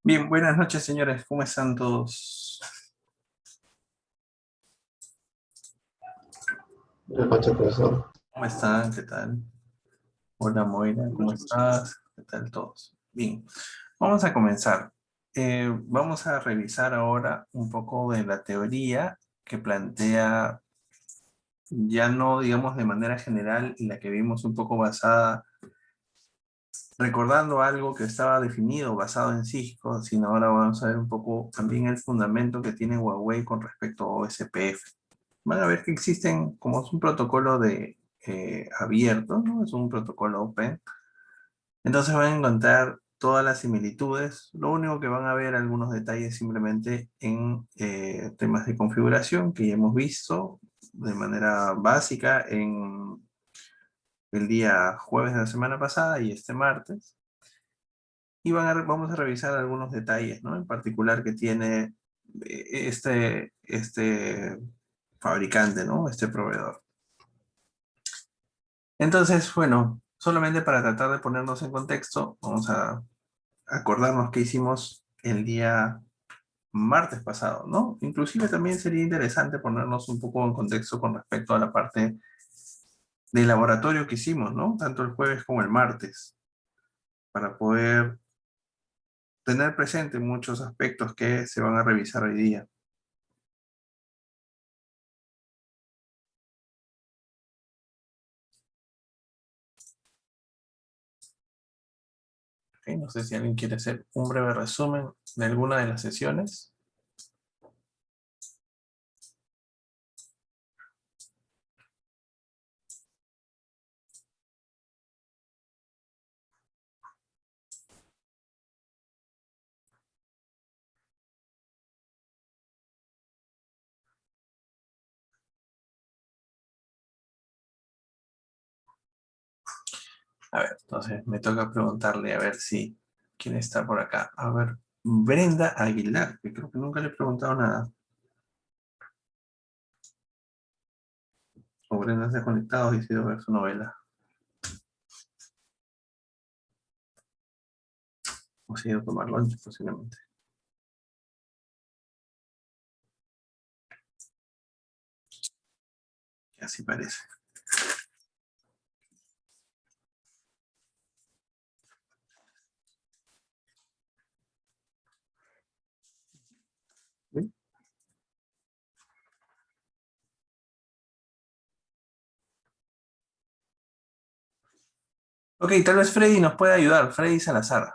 Bien, buenas noches, señores. ¿Cómo están todos? Buenas noches, profesor. ¿Cómo están? ¿Qué tal? Hola, Moira. ¿Cómo estás? ¿Qué tal todos? Bien, vamos a comenzar. Vamos a revisar ahora un poco de la teoría que plantea, ya no digamos de manera general, y la que vimos un poco basada, recordando algo que estaba definido basado en Cisco, sino ahora vamos a ver un poco también el fundamento que tiene Huawei con respecto a OSPF. Van a ver que existen, como es un protocolo de abierto, ¿no? Es un protocolo open. Entonces van a encontrar todas las similitudes. Lo único que van a ver algunos detalles simplemente en temas de configuración que ya hemos visto de manera básica en el día jueves de la semana pasada y este martes. Y vamos a revisar algunos detalles, ¿no? En particular que tiene este fabricante, ¿no? Este proveedor. Entonces, bueno, solamente para tratar de ponernos en contexto, vamos a acordarnos qué hicimos el día martes pasado, ¿no? Inclusive también sería interesante ponernos un poco en contexto con respecto a la parte de laboratorio que hicimos, ¿no? Tanto el jueves como el martes, para poder tener presente muchos aspectos que se van a revisar hoy día. ¿Ok? No sé si alguien quiere hacer un breve resumen de alguna de las sesiones. A ver, entonces me toca preguntarle a ver si quién está por acá. A ver, Brenda Aguilar, que creo que nunca le he preguntado nada. O Brenda se ha conectado y decidió ver su novela. O se ha ido a tomar lunch posiblemente. Que así parece. ¿Sí? Ok, tal vez Freddy nos pueda ayudar. Freddy Salazar.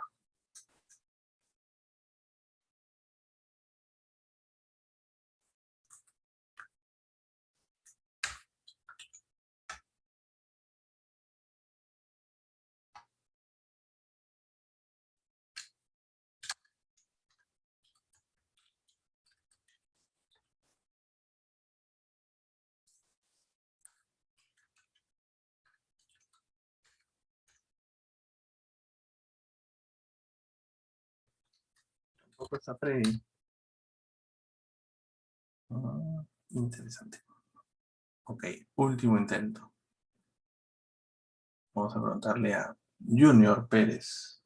Tampoco está Freddy. Interesante. Ok, último intento. Vamos a preguntarle a Junior Pérez.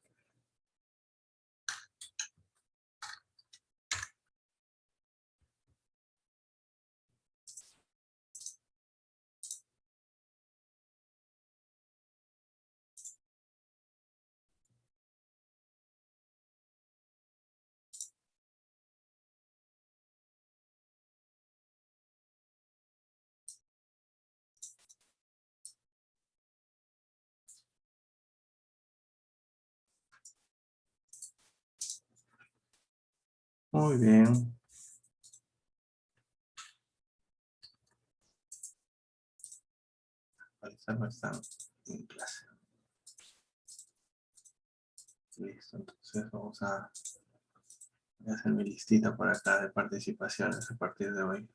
Muy bien. Al parecer no están en clase. Listo, entonces vamos a hacer mi listita por acá de participaciones a partir de hoy.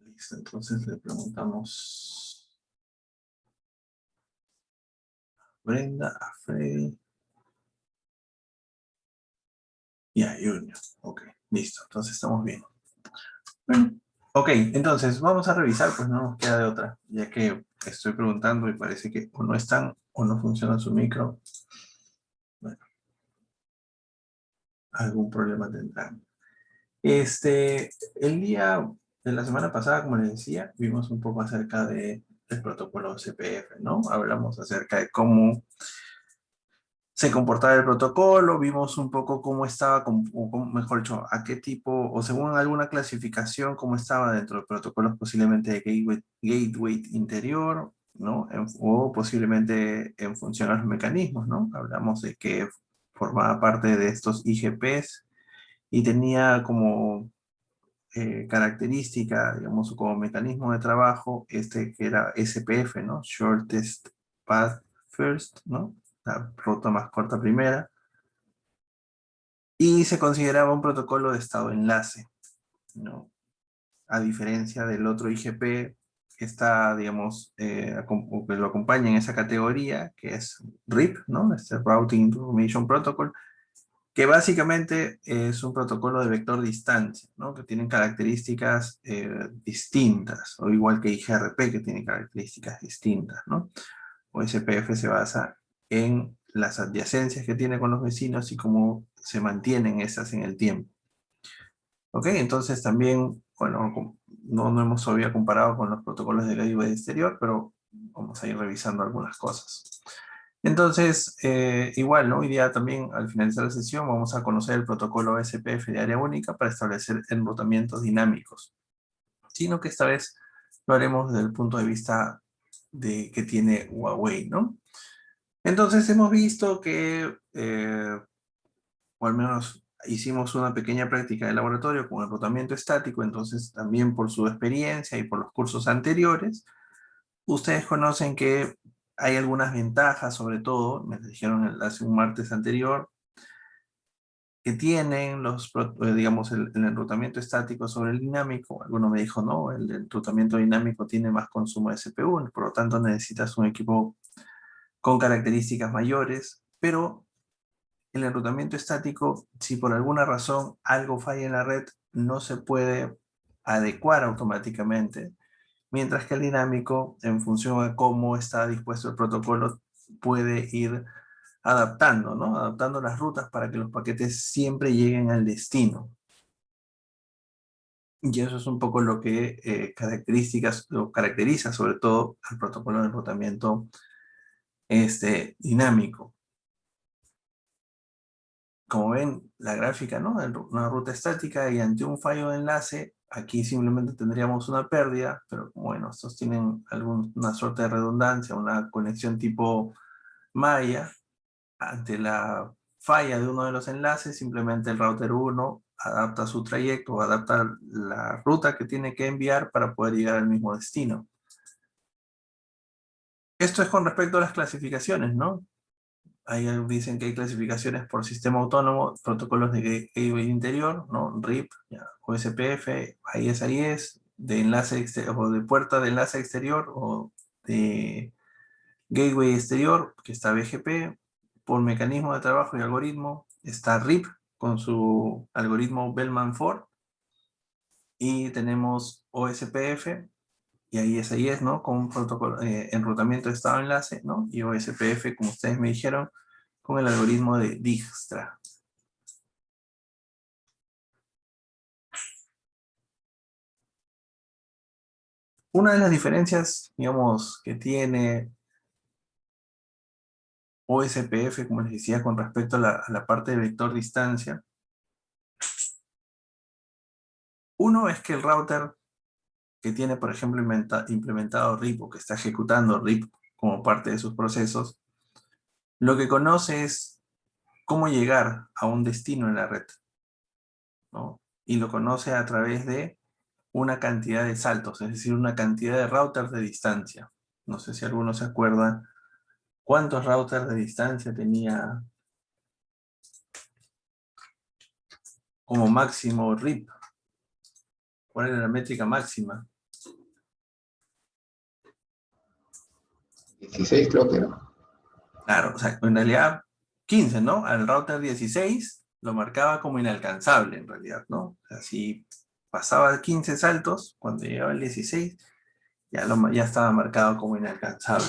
Listo, entonces le preguntamos a Brenda, a Freddy. Ya, Junior. Ok, listo. Entonces estamos bien. Bueno, ok, entonces vamos a revisar, pues no nos queda de otra, ya que estoy preguntando y parece que o no están o no funciona su micro. Bueno, algún problema tendrán. El día de la semana pasada, como les decía, vimos un poco acerca del protocolo CPF, ¿no? Hablamos acerca de cómo se comportaba el protocolo, vimos un poco cómo estaba, mejor dicho, a qué tipo, o según alguna clasificación, cómo estaba dentro de protocolos posiblemente de gateway interior, ¿no? O posiblemente en función a los mecanismos, ¿no? Hablamos de que formaba parte de estos IGPs y tenía como característica, digamos, como mecanismo de trabajo, que era SPF, ¿no? Shortest Path First, ¿no? La ruta más corta primera. Y se consideraba un protocolo de estado enlace, ¿no? A diferencia del otro IGP que está, digamos, o que lo acompaña en esa categoría, que es RIP, ¿no? Routing Information Protocol, que básicamente es un protocolo de vector distancia, ¿no? Que tienen características distintas, o igual que IGRP, que tiene características distintas, ¿no? O SPF se basa en las adyacencias que tiene con los vecinos y cómo se mantienen esas en el tiempo. ¿Ok? Entonces también, bueno, no hemos todavía comparado con los protocolos de gateway exterior, pero vamos a ir revisando algunas cosas. Entonces, igual, ¿no? Hoy día también, al finalizar la sesión, vamos a conocer el protocolo SPF de área única para establecer enrutamientos dinámicos. Sino que esta vez lo haremos desde el punto de vista que tiene Huawei, ¿no? Entonces hemos visto que, o al menos hicimos una pequeña práctica de laboratorio con enrutamiento estático, entonces también por su experiencia y por los cursos anteriores, ustedes conocen que hay algunas ventajas, sobre todo, me dijeron hace un martes anterior, que tienen digamos, el enrutamiento estático sobre el dinámico. Alguno me dijo, no, el enrutamiento dinámico tiene más consumo de CPU, por lo tanto necesitas un equipo con características mayores, pero el enrutamiento estático, si por alguna razón algo falla en la red, no se puede adecuar automáticamente, mientras que el dinámico, en función a cómo está dispuesto el protocolo, puede ir adaptando, ¿no? Adaptando las rutas para que los paquetes siempre lleguen al destino. Y eso es un poco lo que lo caracteriza sobre todo al protocolo de enrutamiento dinámico. Como ven, la gráfica, ¿no? Una ruta estática y ante un fallo de enlace, aquí simplemente tendríamos una pérdida, pero bueno, estos tienen alguna suerte de redundancia, una conexión tipo malla. Ante la falla de uno de los enlaces, simplemente el router 1 adapta su trayecto o adapta la ruta que tiene que enviar para poder llegar al mismo destino. Esto es con respecto a las clasificaciones, ¿no? Ahí dicen que hay clasificaciones por sistema autónomo, protocolos de gateway interior, ¿no? RIP, ya, OSPF, AES, de enlace o de puerta de enlace exterior o de gateway exterior, que está BGP, por mecanismo de trabajo y algoritmo, está RIP con su algoritmo Bellman-Ford, y tenemos OSPF, y AES, ¿no? Con un protocolo, enrutamiento de estado enlace, ¿no? Y OSPF, como ustedes me dijeron, con el algoritmo de Dijkstra. Una de las diferencias, digamos, que tiene OSPF, como les decía, con respecto a la parte de vector distancia, uno es que el router que tiene, por ejemplo, implementado RIP o que está ejecutando RIP como parte de sus procesos, lo que conoce es cómo llegar a un destino en la red, ¿no? Y lo conoce a través de una cantidad de saltos, es decir, una cantidad de routers de distancia. No sé si alguno se acuerda cuántos routers de distancia tenía como máximo RIP. ¿Cuál era la métrica máxima? 16 creo que era. Claro, o sea, en realidad 15, ¿no? Al router 16 lo marcaba como inalcanzable en realidad, ¿no? O sea, si pasaba 15 saltos, cuando llegaba el 16, ya estaba marcado como inalcanzable.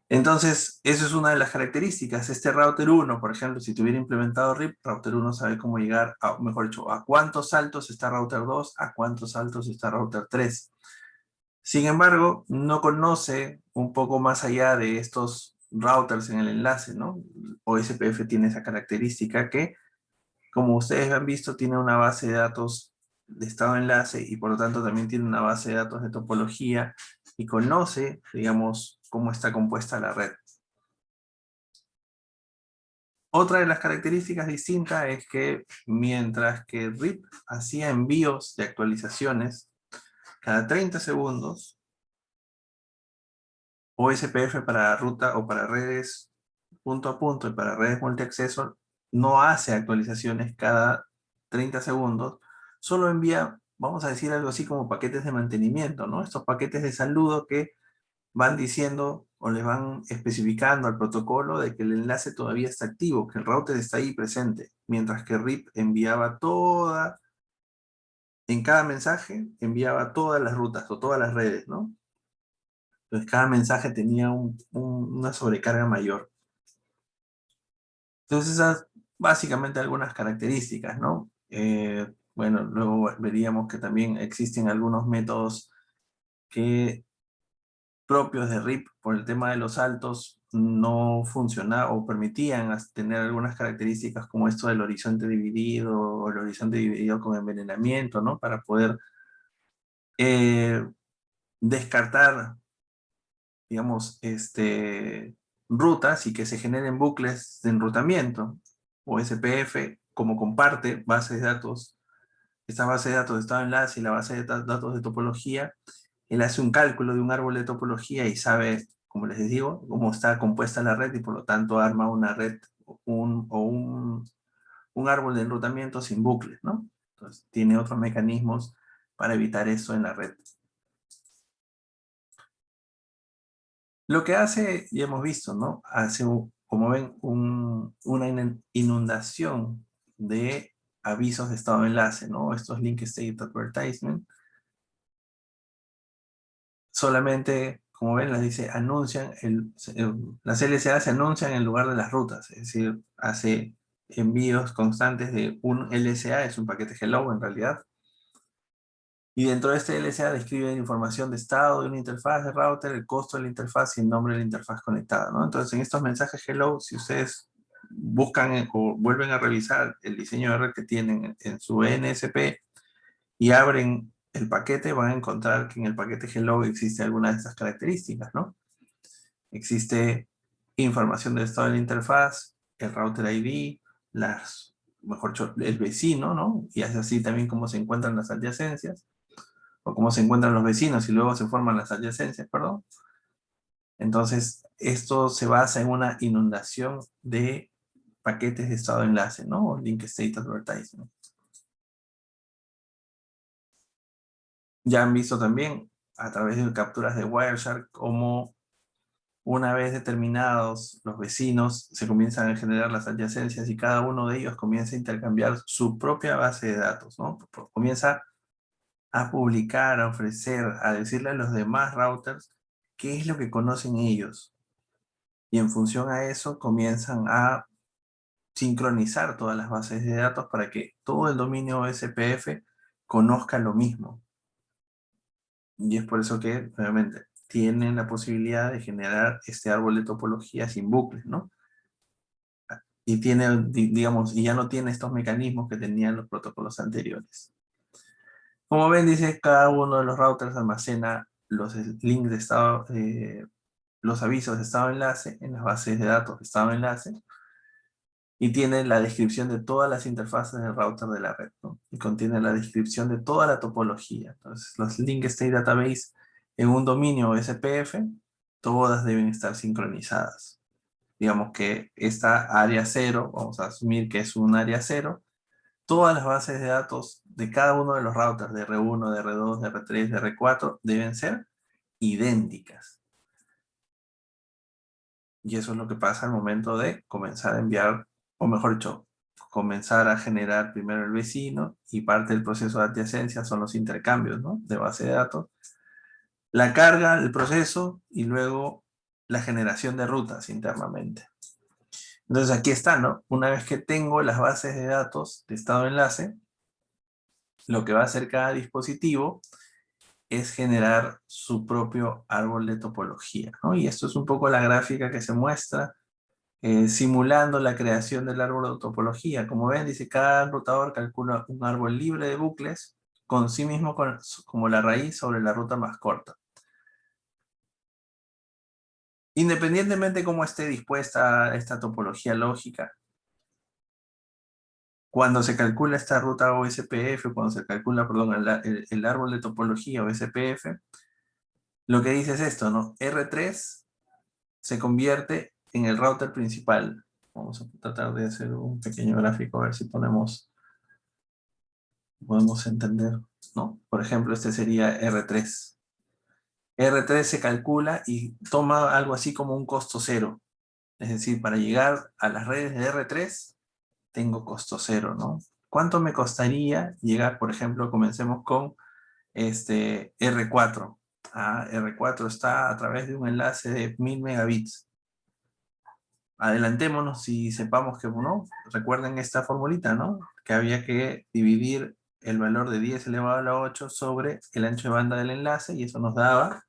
Entonces, eso es una de las características. Este router 1, por ejemplo, si tuviera implementado RIP, router 1 sabe cómo llegar, mejor dicho, a cuántos saltos está router 2, a cuántos saltos está router 3. Sin embargo, no conoce un poco más allá de estos routers en el enlace, ¿no? OSPF tiene esa característica que, como ustedes han visto, tiene una base de datos de estado de enlace y por lo tanto también tiene una base de datos de topología y conoce, digamos, cómo está compuesta la red. Otra de las características distintas es que mientras que RIP hacía envíos de actualizaciones cada 30 segundos, OSPF para ruta o para redes punto a punto y para redes multiacceso no hace actualizaciones cada 30 segundos, solo envía, vamos a decir algo así como paquetes de mantenimiento, ¿no? Estos paquetes de saludo que van diciendo o les van especificando al protocolo de que el enlace todavía está activo, que el router está ahí presente, mientras que RIP enviaba en cada mensaje enviaba todas las rutas o todas las redes, ¿no? Entonces cada mensaje tenía una sobrecarga mayor. Entonces esas básicamente algunas características, ¿no? Bueno, luego veríamos que también existen algunos métodos que propios de RIP por el tema de los saltos no funcionaban o permitían tener algunas características como esto del horizonte dividido o el horizonte dividido con envenenamiento, ¿no? Para poder descartar, digamos, rutas y que se generen bucles de enrutamiento. O SPF, como comparte bases de datos, esta base de datos de estado de enlace y la base de datos de topología, él hace un cálculo de un árbol de topología y sabe, como les digo, cómo está compuesta la red y por lo tanto arma una red un árbol de enrutamiento sin bucles, ¿no? Entonces tiene otros mecanismos para evitar eso en la red. Lo que hace, ya hemos visto, ¿no? Hace, como ven, una inundación de avisos de estado de enlace, ¿no? Estos link state advertisement. Solamente, como ven, las dice, anuncian, las LSA se anuncian en lugar de las rutas, es decir, hace envíos constantes de un LSA, es un paquete hello en realidad, y dentro de este LSA describe información de estado de una interfaz de router, el costo de la interfaz y el nombre de la interfaz conectada, ¿no? Entonces, en estos mensajes hello, si ustedes buscan o vuelven a revisar el diseño de red que tienen en su NSP y abren el paquete, van a encontrar que en el paquete hello existe alguna de estas características, ¿no? Existe información del estado de la interfaz, el router ID, mejor dicho, el vecino, ¿no? Y es así también como se encuentran las adyacencias, o cómo se encuentran los vecinos y luego se forman las adyacencias, perdón. Entonces, esto se basa en una inundación de paquetes de estado de enlace, ¿no? O link state advertisement. Ya han visto también a través de capturas de Wireshark cómo una vez determinados los vecinos se comienzan a generar las adyacencias y cada uno de ellos comienza a intercambiar su propia base de datos, ¿no? Comienza a publicar, a ofrecer, a decirle a los demás routers qué es lo que conocen ellos. Y en función a eso comienzan a sincronizar todas las bases de datos para que todo el dominio SPF conozca lo mismo. Y es por eso que, obviamente, tienen la posibilidad de generar este árbol de topología sin bucles, ¿no? Y tiene, digamos, y ya no tiene estos mecanismos que tenían los protocolos anteriores. Como ven, dice, cada uno de los routers almacena los links de estado, los avisos de estado de enlace en las bases de datos de estado de enlace y tiene la descripción de todas las interfaces del router de la red, ¿no? Y contiene la descripción de toda la topología. Entonces, los link state database en un dominio SPF, todas deben estar sincronizadas. Digamos que esta área 0, vamos a asumir que es un área 0, todas las bases de datos de cada uno de los routers de R1, de R2, de R3, de R4 deben ser idénticas. Y eso es lo que pasa al momento de comenzar a enviar, o mejor dicho, comenzar a generar primero el vecino y parte del proceso de adyacencia son los intercambios, ¿no? De base de datos. La carga, el proceso y luego la generación de rutas internamente. Entonces aquí está, ¿no? Una vez que tengo las bases de datos de estado de enlace, lo que va a hacer cada dispositivo es generar su propio árbol de topología, ¿no? Y esto es un poco la gráfica que se muestra simulando la creación del árbol de topología. Como ven, dice, cada enrutador calcula un árbol libre de bucles con sí mismo como la raíz sobre la ruta más corta. Independientemente de cómo esté dispuesta esta topología lógica, cuando se calcula esta ruta OSPF, cuando se calcula, perdón, el árbol de topología OSPF, lo que dice es esto, ¿no? R3 se convierte en el router principal. Vamos a tratar de hacer un pequeño gráfico, a ver si podemos entender, ¿no? Por ejemplo, este sería R3. R3 se calcula y toma algo así como un costo cero. Es decir, para llegar a las redes de R3, tengo costo cero, ¿no? ¿Cuánto me costaría llegar, por ejemplo, comencemos con R4? R4 está a través de un enlace de 1000 megabits. Adelantémonos y sepamos que, ¿no? Recuerden esta formulita, ¿no? Que había que dividir el valor de 10 elevado a la 8 sobre el ancho de banda del enlace y eso nos daba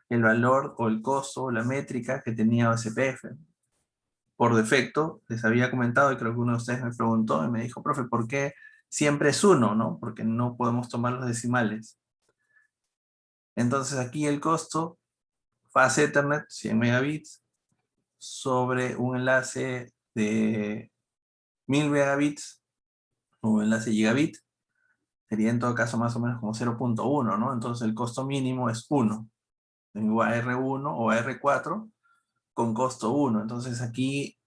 el valor o el costo o la métrica que tenía OSPF. Por defecto, les había comentado y creo que uno de ustedes me preguntó y me dijo, profe, ¿por qué siempre es 1, no? Porque no podemos tomar los decimales. Entonces aquí el costo, Fast Ethernet, 100 megabits, sobre un enlace de 1000 megabits, o enlace gigabit, sería en todo caso más o menos como 0.1, ¿no? Entonces el costo mínimo es 1. Tengo a R1 o a R4 con costo 1. Entonces aquí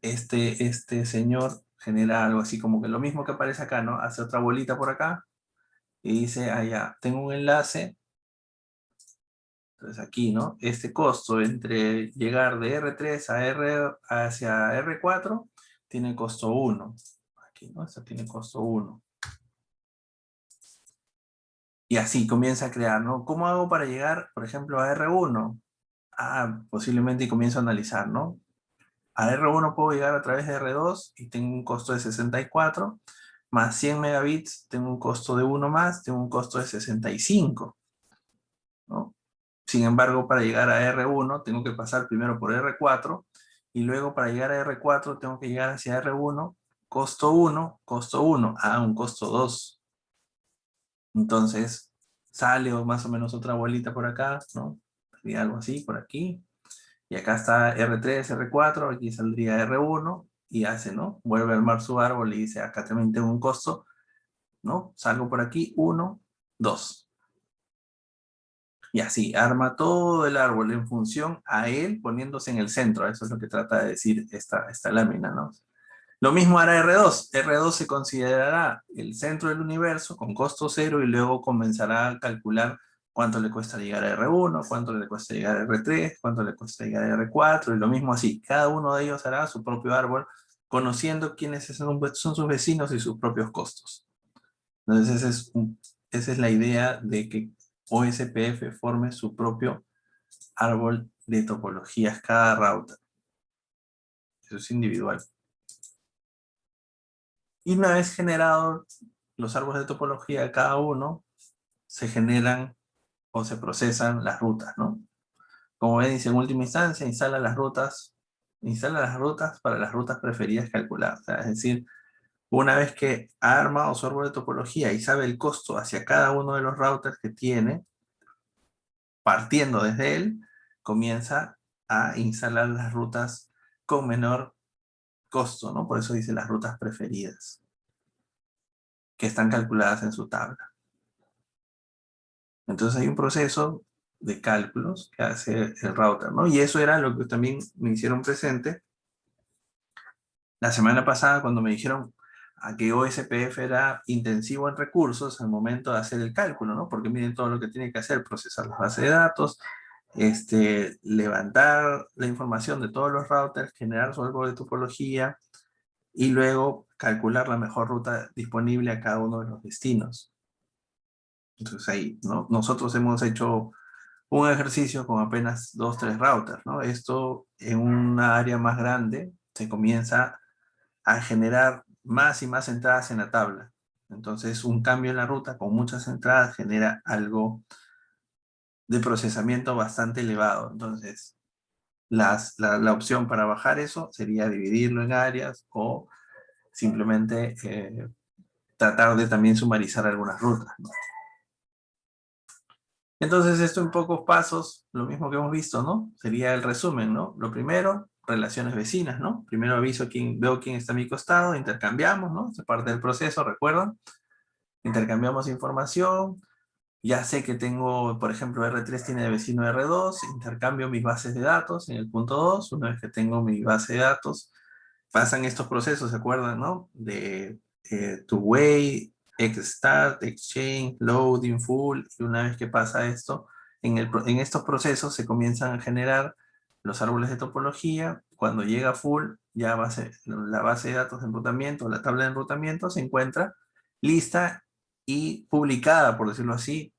este señor genera algo así como que lo mismo que aparece acá, ¿no? Hace otra bolita por acá y dice, ya, tengo un enlace. Entonces aquí, ¿no? Este costo entre llegar de R3 hacia R4 tiene costo 1. Aquí, ¿no? Esto tiene costo 1. Y así comienza a crear, ¿no? ¿Cómo hago para llegar, por ejemplo, a R1? Posiblemente y comienzo a analizar, ¿no? A R1 puedo llegar a través de R2 y tengo un costo de 64, más 100 megabits, tengo un costo de 1 más, tengo un costo de 65, ¿no? Sin embargo, para llegar a R1 tengo que pasar primero por R4 y luego para llegar a R4 tengo que llegar hacia R1, costo 1, costo 1, un costo 2. Entonces, sale más o menos otra bolita por acá, ¿no? Sería algo así, por aquí. Y acá está R3, R4, aquí saldría R1 y hace, ¿no? Vuelve a armar su árbol y dice, acá también tengo un costo, ¿no? Salgo por aquí, 1, 2. Y así, arma todo el árbol en función a él poniéndose en el centro. Eso es lo que trata de decir esta lámina, ¿no? Lo mismo hará R2. R2 se considerará el centro del universo con costo cero y luego comenzará a calcular cuánto le cuesta llegar a R1, cuánto le cuesta llegar a R3, cuánto le cuesta llegar a R4 y lo mismo así. Cada uno de ellos hará su propio árbol conociendo quiénes son sus vecinos y sus propios costos. Entonces esa es la idea de que OSPF forme su propio árbol de topologías cada router. Eso es individual. Y una vez generados los árboles de topología de cada uno, se generan o se procesan las rutas, ¿no? Como ven, dice en última instancia, instala las rutas para las rutas preferidas calculadas. O sea, es decir, una vez que ha armado su árbol de topología y sabe el costo hacia cada uno de los routers que tiene, partiendo desde él, comienza a instalar las rutas con menor costo, ¿no? Por eso dice las rutas preferidas, que están calculadas en su tabla. Entonces hay un proceso de cálculos que hace el router, ¿no? Y eso era lo que también me hicieron presente la semana pasada cuando me dijeron a que OSPF era intensivo en recursos al momento de hacer el cálculo, ¿no? Porque miren todo lo que tiene que hacer, procesar las bases de datos, levantar la información de todos los routers, generar su árbol de topología y luego calcular la mejor ruta disponible a cada uno de los destinos. Entonces ahí, ¿no? Nosotros hemos hecho un ejercicio con apenas 2, 3 routers, ¿no? Esto en una área más grande se comienza a generar más y más entradas en la tabla. Entonces un cambio en la ruta con muchas entradas genera algo de procesamiento bastante elevado. Entonces la opción para bajar eso sería dividirlo en áreas o simplemente tratar de también sumarizar algunas rutas, ¿no? Entonces, esto en pocos pasos, lo mismo que hemos visto, ¿no? Sería el resumen, ¿no? Lo primero, relaciones vecinas, ¿no? Primero aviso veo quién está a mi costado, intercambiamos, ¿no? Es parte del proceso, recuerdan. Intercambiamos información. Ya sé que tengo, por ejemplo, R3 tiene de vecino R2, intercambio mis bases de datos en el punto 2. Una vez que tengo mi base de datos, pasan estos procesos, ¿se acuerdan, no? De two-way, start, exchange, loading, full, y una vez que pasa esto, en estos procesos se comienzan a generar los árboles de topología. Cuando llega full, ya la base de datos de enrutamiento, la tabla de enrutamiento se encuentra lista y publicada, por decirlo así,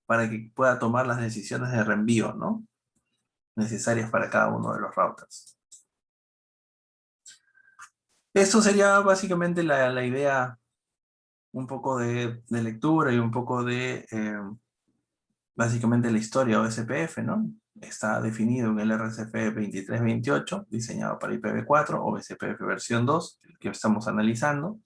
para que pueda tomar las decisiones de reenvío, ¿no? Necesarias para cada uno de los routers. Esto sería básicamente la idea, un poco de lectura y un poco de, básicamente la historia OSPF, ¿no? Está definido en el RCP 2328, diseñado para IPv4, OSPF versión 2, el que estamos analizando.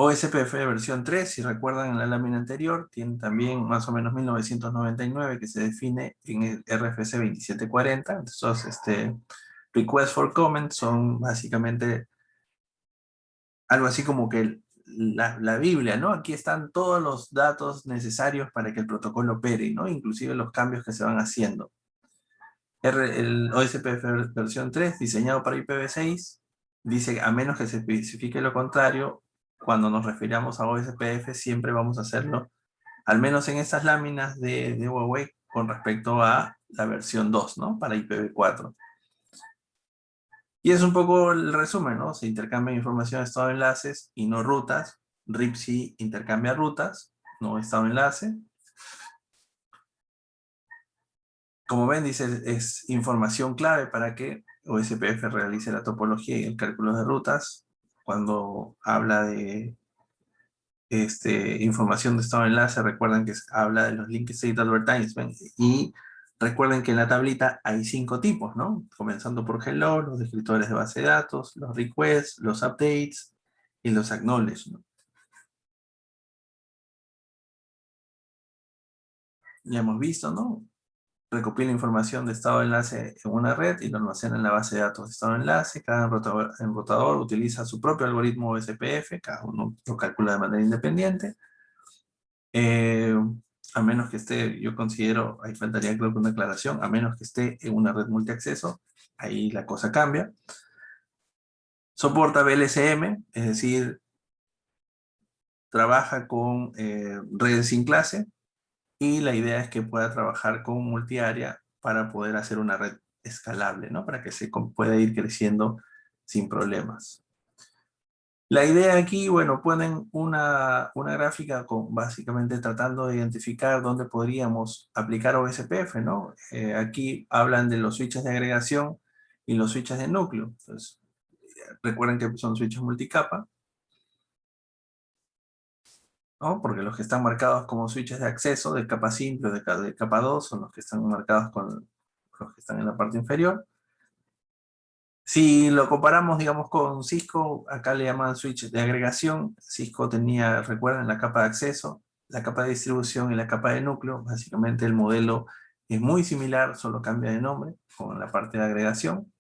OSPF versión 3, si recuerdan en la lámina anterior, tiene también más o menos 1999 que se define en el RFC 2740. Entonces, request for comment son básicamente algo así como que la Biblia, ¿no? Aquí están todos los datos necesarios para que el protocolo opere, ¿no? Inclusive los cambios que se van haciendo. El OSPF versión 3, diseñado para IPv6, dice, a menos que se especifique lo contrario, cuando nos refiramos a OSPF, siempre vamos a hacerlo, al menos en estas láminas de Huawei, con respecto a la versión 2, ¿no? Para IPv4. Y es un poco el resumen, ¿no? Se intercambia información de estado de enlaces y no rutas. RIPC intercambia rutas, no estado de enlace. Como ven, dice, es información clave para que OSPF realice la topología y el cálculo de rutas. Cuando habla de información de estado de enlace, recuerden que habla de los link state advertisement. Y recuerden que en la tablita hay 5 tipos, ¿no? Comenzando por hello, los descriptores de base de datos, los requests, los updates y los acknowledge, ¿no? Ya hemos visto, ¿no? Recopila información de estado de enlace en una red y lo almacena en la base de datos de estado de enlace. Cada enrutador utiliza su propio algoritmo OSPF, cada uno lo calcula de manera independiente. A menos que esté, yo considero, ahí faltaría creo que una aclaración, a menos que esté en una red multiacceso, ahí la cosa cambia. Soporta VLSM, es decir, trabaja con redes sin clase, y la idea es que pueda trabajar con multiárea para poder hacer una red escalable, ¿no? Para que se pueda ir creciendo sin problemas. La idea aquí, bueno, ponen una gráfica con básicamente tratando de identificar dónde podríamos aplicar OSPF, ¿no? Aquí hablan de los switches de agregación y los switches de núcleo. Entonces, recuerden que son switches multicapa, ¿no? Porque los que están marcados como switches de acceso de capa simple o de capa 2 son los que están marcados con los que están en la parte inferior. Si lo comparamos, digamos, con Cisco, acá le llaman switch de agregación. Cisco tenía, recuerden, la capa de acceso, la capa de distribución y la capa de núcleo. Básicamente el modelo es muy similar, solo cambia de nombre con la parte de agregación.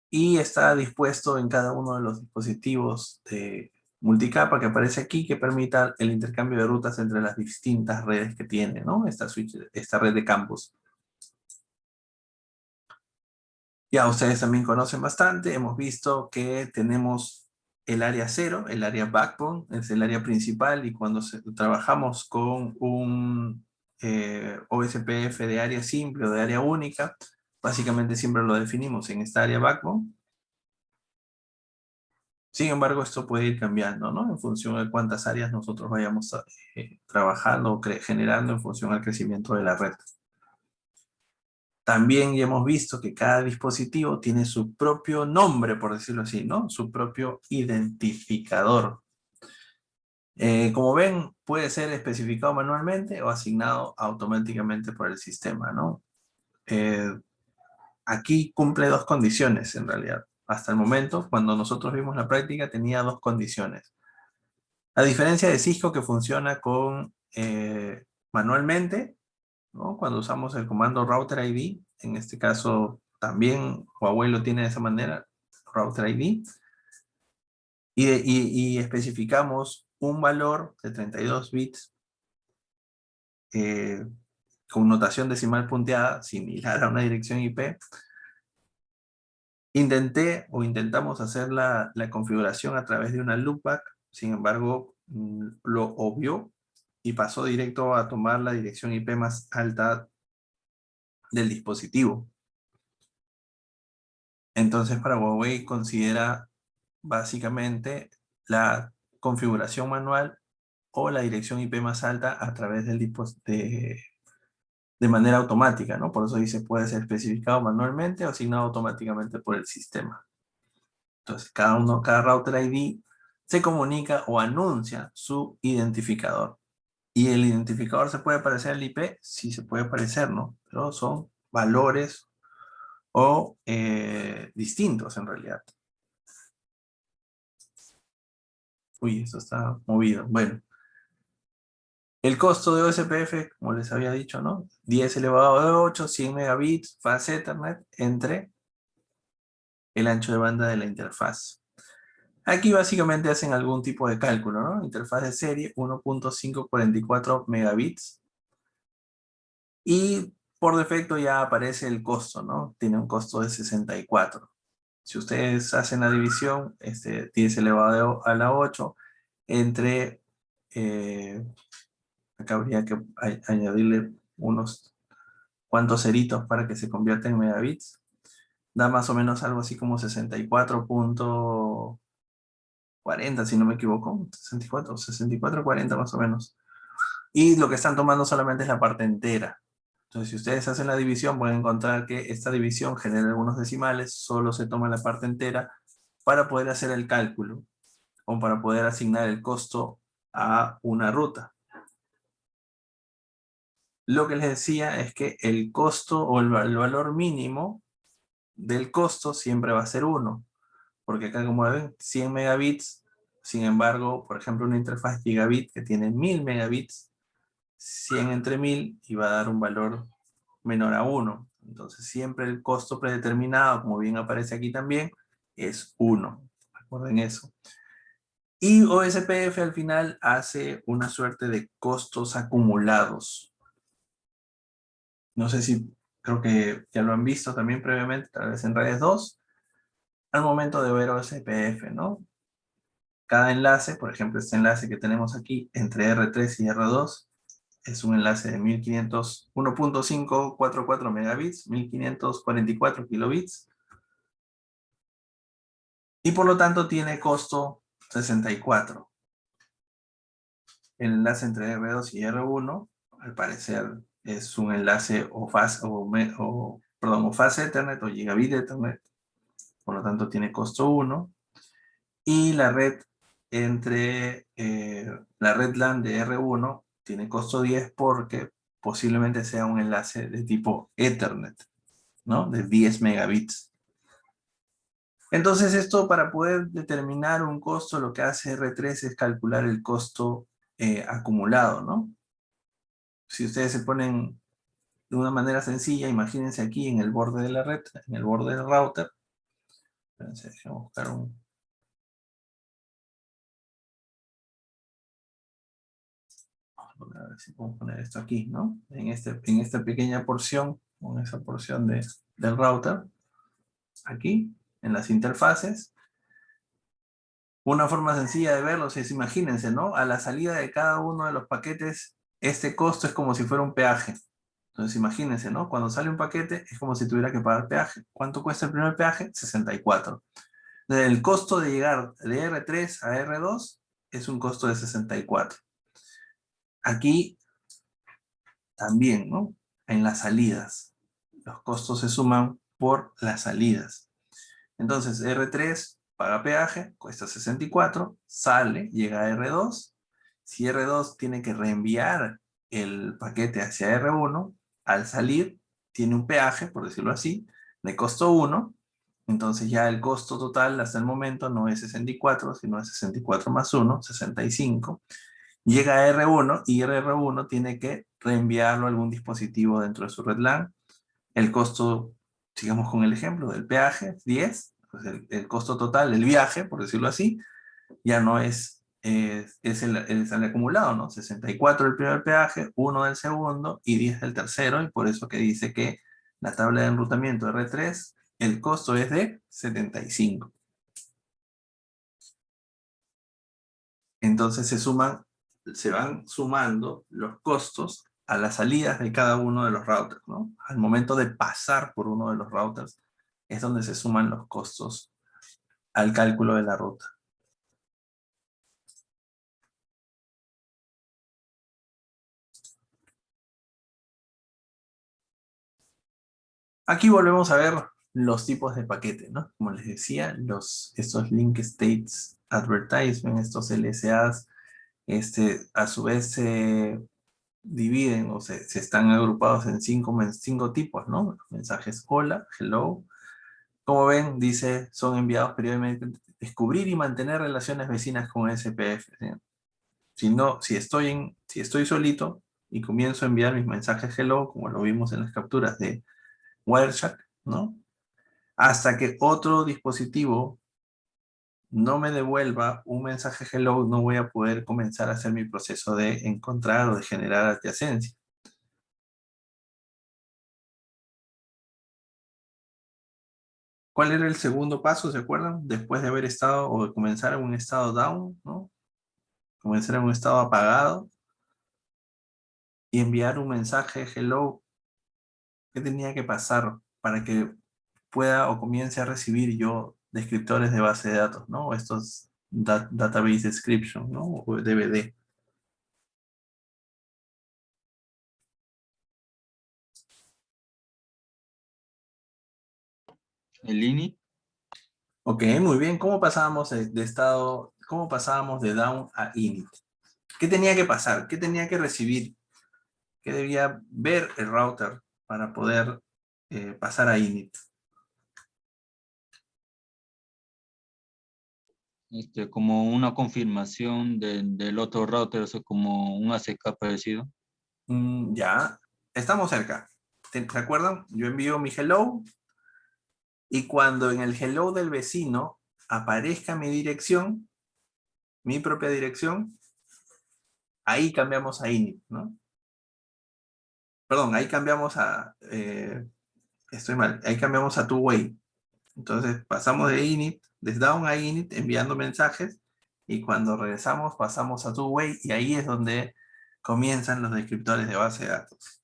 Y está dispuesto en cada uno de los dispositivos de multicapa que aparece aquí, que permita el intercambio de rutas entre las distintas redes que tiene, ¿no? Esta red de campus. Ya ustedes también conocen bastante, hemos visto que tenemos el área 0, el área backbone, es el área principal, y cuando trabajamos con un OSPF de área simple o de área única, básicamente siempre lo definimos en esta área backbone. Sin embargo, esto puede ir cambiando, ¿no? En función de cuántas áreas nosotros vayamos trabajando o generando en función al crecimiento de la red. También ya hemos visto que cada dispositivo tiene su propio nombre, por decirlo así, ¿no? Su propio identificador. Como ven, puede ser especificado manualmente o asignado automáticamente por el sistema, ¿no? Aquí cumple dos condiciones, en realidad. Hasta el momento, cuando nosotros vimos la práctica, tenía dos condiciones. A diferencia de Cisco, que funciona con manualmente, ¿no? Cuando usamos el comando router ID, en este caso también Huawei lo tiene de esa manera, router ID, y especificamos un valor de 32 bits eh, con notación decimal punteada, similar a una dirección IP. Intentamos hacer la configuración a través de una loopback, sin embargo, lo obvió y pasó directo a tomar la dirección IP más alta del dispositivo. Entonces, para Huawei considera básicamente la configuración manual o la dirección IP más alta a través del de manera automática, ¿no? Por eso dice puede ser especificado manualmente o asignado automáticamente por el sistema. Entonces, cada router ID se comunica o anuncia su identificador. ¿Y el identificador se puede parecer al IP? Sí, se puede parecer, ¿no? Pero son valores o distintos en realidad. Uy, esto está movido. Bueno, el costo de OSPF, como les había dicho, ¿no? 10 elevado a 8, 100 megabits, fast Ethernet, entre el ancho de banda de la interfaz. Aquí básicamente hacen algún tipo de cálculo, ¿no? Interfaz de serie 1.544 megabits. Y por defecto ya aparece el costo, ¿no? Tiene un costo de 64. Si ustedes hacen la división, 10 elevado a la 8, entre, acá habría que añadirle unos cuantos ceritos para que se convierta en megabits, da más o menos algo así como 64.40, si no me equivoco, 64.40 más o menos. Y lo que están tomando solamente es la parte entera. Entonces, si ustedes hacen la división, pueden encontrar que esta división genera algunos decimales, solo se toma la parte entera para poder hacer el cálculo o para poder asignar el costo a una ruta. Lo que les decía es que el costo o el valor mínimo del costo siempre va a ser 1. Porque acá, como ven, 100 megabits, sin embargo, por ejemplo, una interfaz gigabit que tiene 1000 megabits, 100 entre 1000 y va a dar un valor menor a 1. Entonces, siempre el costo predeterminado, como bien aparece aquí también, es 1. Recuerden eso. Y OSPF al final hace una suerte de costos acumulados. No sé si, creo que ya lo han visto también previamente, tal vez en redes 2, al momento de ver OSPF, ¿no? Cada enlace, por ejemplo, este enlace que tenemos aquí entre R3 y R2, es un enlace de 1.544 megabits, 1544 kilobits, y por lo tanto tiene costo 64. El enlace entre R2 y R1, al parecer, es un enlace o fast Ethernet o Gigabit Ethernet, por lo tanto tiene costo 1. Y la red la red LAN de R1 tiene costo 10 porque posiblemente sea un enlace de tipo Ethernet, ¿no? De 10 megabits. Entonces esto, para poder determinar un costo, lo que hace R3 es calcular el costo acumulado, ¿no? Si ustedes se ponen de una manera sencilla, imagínense aquí en el borde de la red, en el borde del router. Espérense, déjenme buscar un... A ver si podemos poner esto aquí, ¿no? En esta pequeña porción, con esa porción del router, aquí, en las interfaces. Una forma sencilla de verlo es, imagínense, ¿no? A la salida de cada uno de los paquetes, este costo es como si fuera un peaje. Entonces imagínense, ¿no? Cuando sale un paquete es como si tuviera que pagar peaje. ¿Cuánto cuesta el primer peaje? 64. El costo de llegar de R3 a R2 es un costo de 64. Aquí también, ¿no? En las salidas. Los costos se suman por las salidas. Entonces, R3 paga peaje, cuesta 64, sale, llega a R2. Si R2 tiene que reenviar el paquete hacia R1, al salir, tiene un peaje, por decirlo así, de costo 1. Entonces ya el costo total hasta el momento no es 64, sino es 64 más 1, 65. Llega a R1 y R1 tiene que reenviarlo a algún dispositivo dentro de su red LAN. El costo, sigamos con el ejemplo del peaje, 10. Pues el costo total del viaje, por decirlo así, ya no es el acumulado, ¿no? 64 el primer peaje, 1 del segundo y 10 del tercero, y por eso que dice que la tabla de enrutamiento R3, el costo es de 75. Entonces se van sumando los costos a las salidas de cada uno de los routers, ¿no? Al momento de pasar por uno de los routers es donde se suman los costos al cálculo de la ruta. Aquí volvemos a ver los tipos de paquete, ¿no? Como les decía, estos Link States Advertisement, estos LSAs, a su vez se dividen o se están agrupados en cinco tipos, ¿no? Mensajes hola, hello. Como ven, dice, son enviados periódicamente, descubrir y mantener relaciones vecinas con SPF. ¿Sí? Si estoy solito y comienzo a enviar mis mensajes hello, como lo vimos en las capturas de Wireshark, ¿no? Hasta que otro dispositivo no me devuelva un mensaje hello, no voy a poder comenzar a hacer mi proceso de encontrar o de generar adyacencia. ¿Cuál era el segundo paso, se acuerdan? Después de haber estado o de comenzar en un estado down, ¿no? Comenzar en un estado apagado y enviar un mensaje hello. ¿Qué tenía que pasar para que pueda o comience a recibir yo descriptores de base de datos, ¿no? Estos database description, ¿no? O DVD. El INI. Ok, muy bien. ¿Cómo pasábamos de estado, cómo pasábamos de down a init? ¿Qué tenía que pasar? ¿Qué tenía que recibir? ¿Qué debía ver el router para poder pasar a init? Como una confirmación del otro router, o sea, como un ACK parecido. Ya, estamos cerca. ¿Se acuerdan? Yo envío mi hello y cuando en el hello del vecino aparezca mi dirección, mi propia dirección, ahí cambiamos a init, ¿no? Perdón, ahí cambiamos estoy mal, ahí cambiamos a two-way. Entonces pasamos de init, desde down a init, enviando mensajes, y cuando regresamos pasamos a two-way, y ahí es donde comienzan los descriptores de base de datos.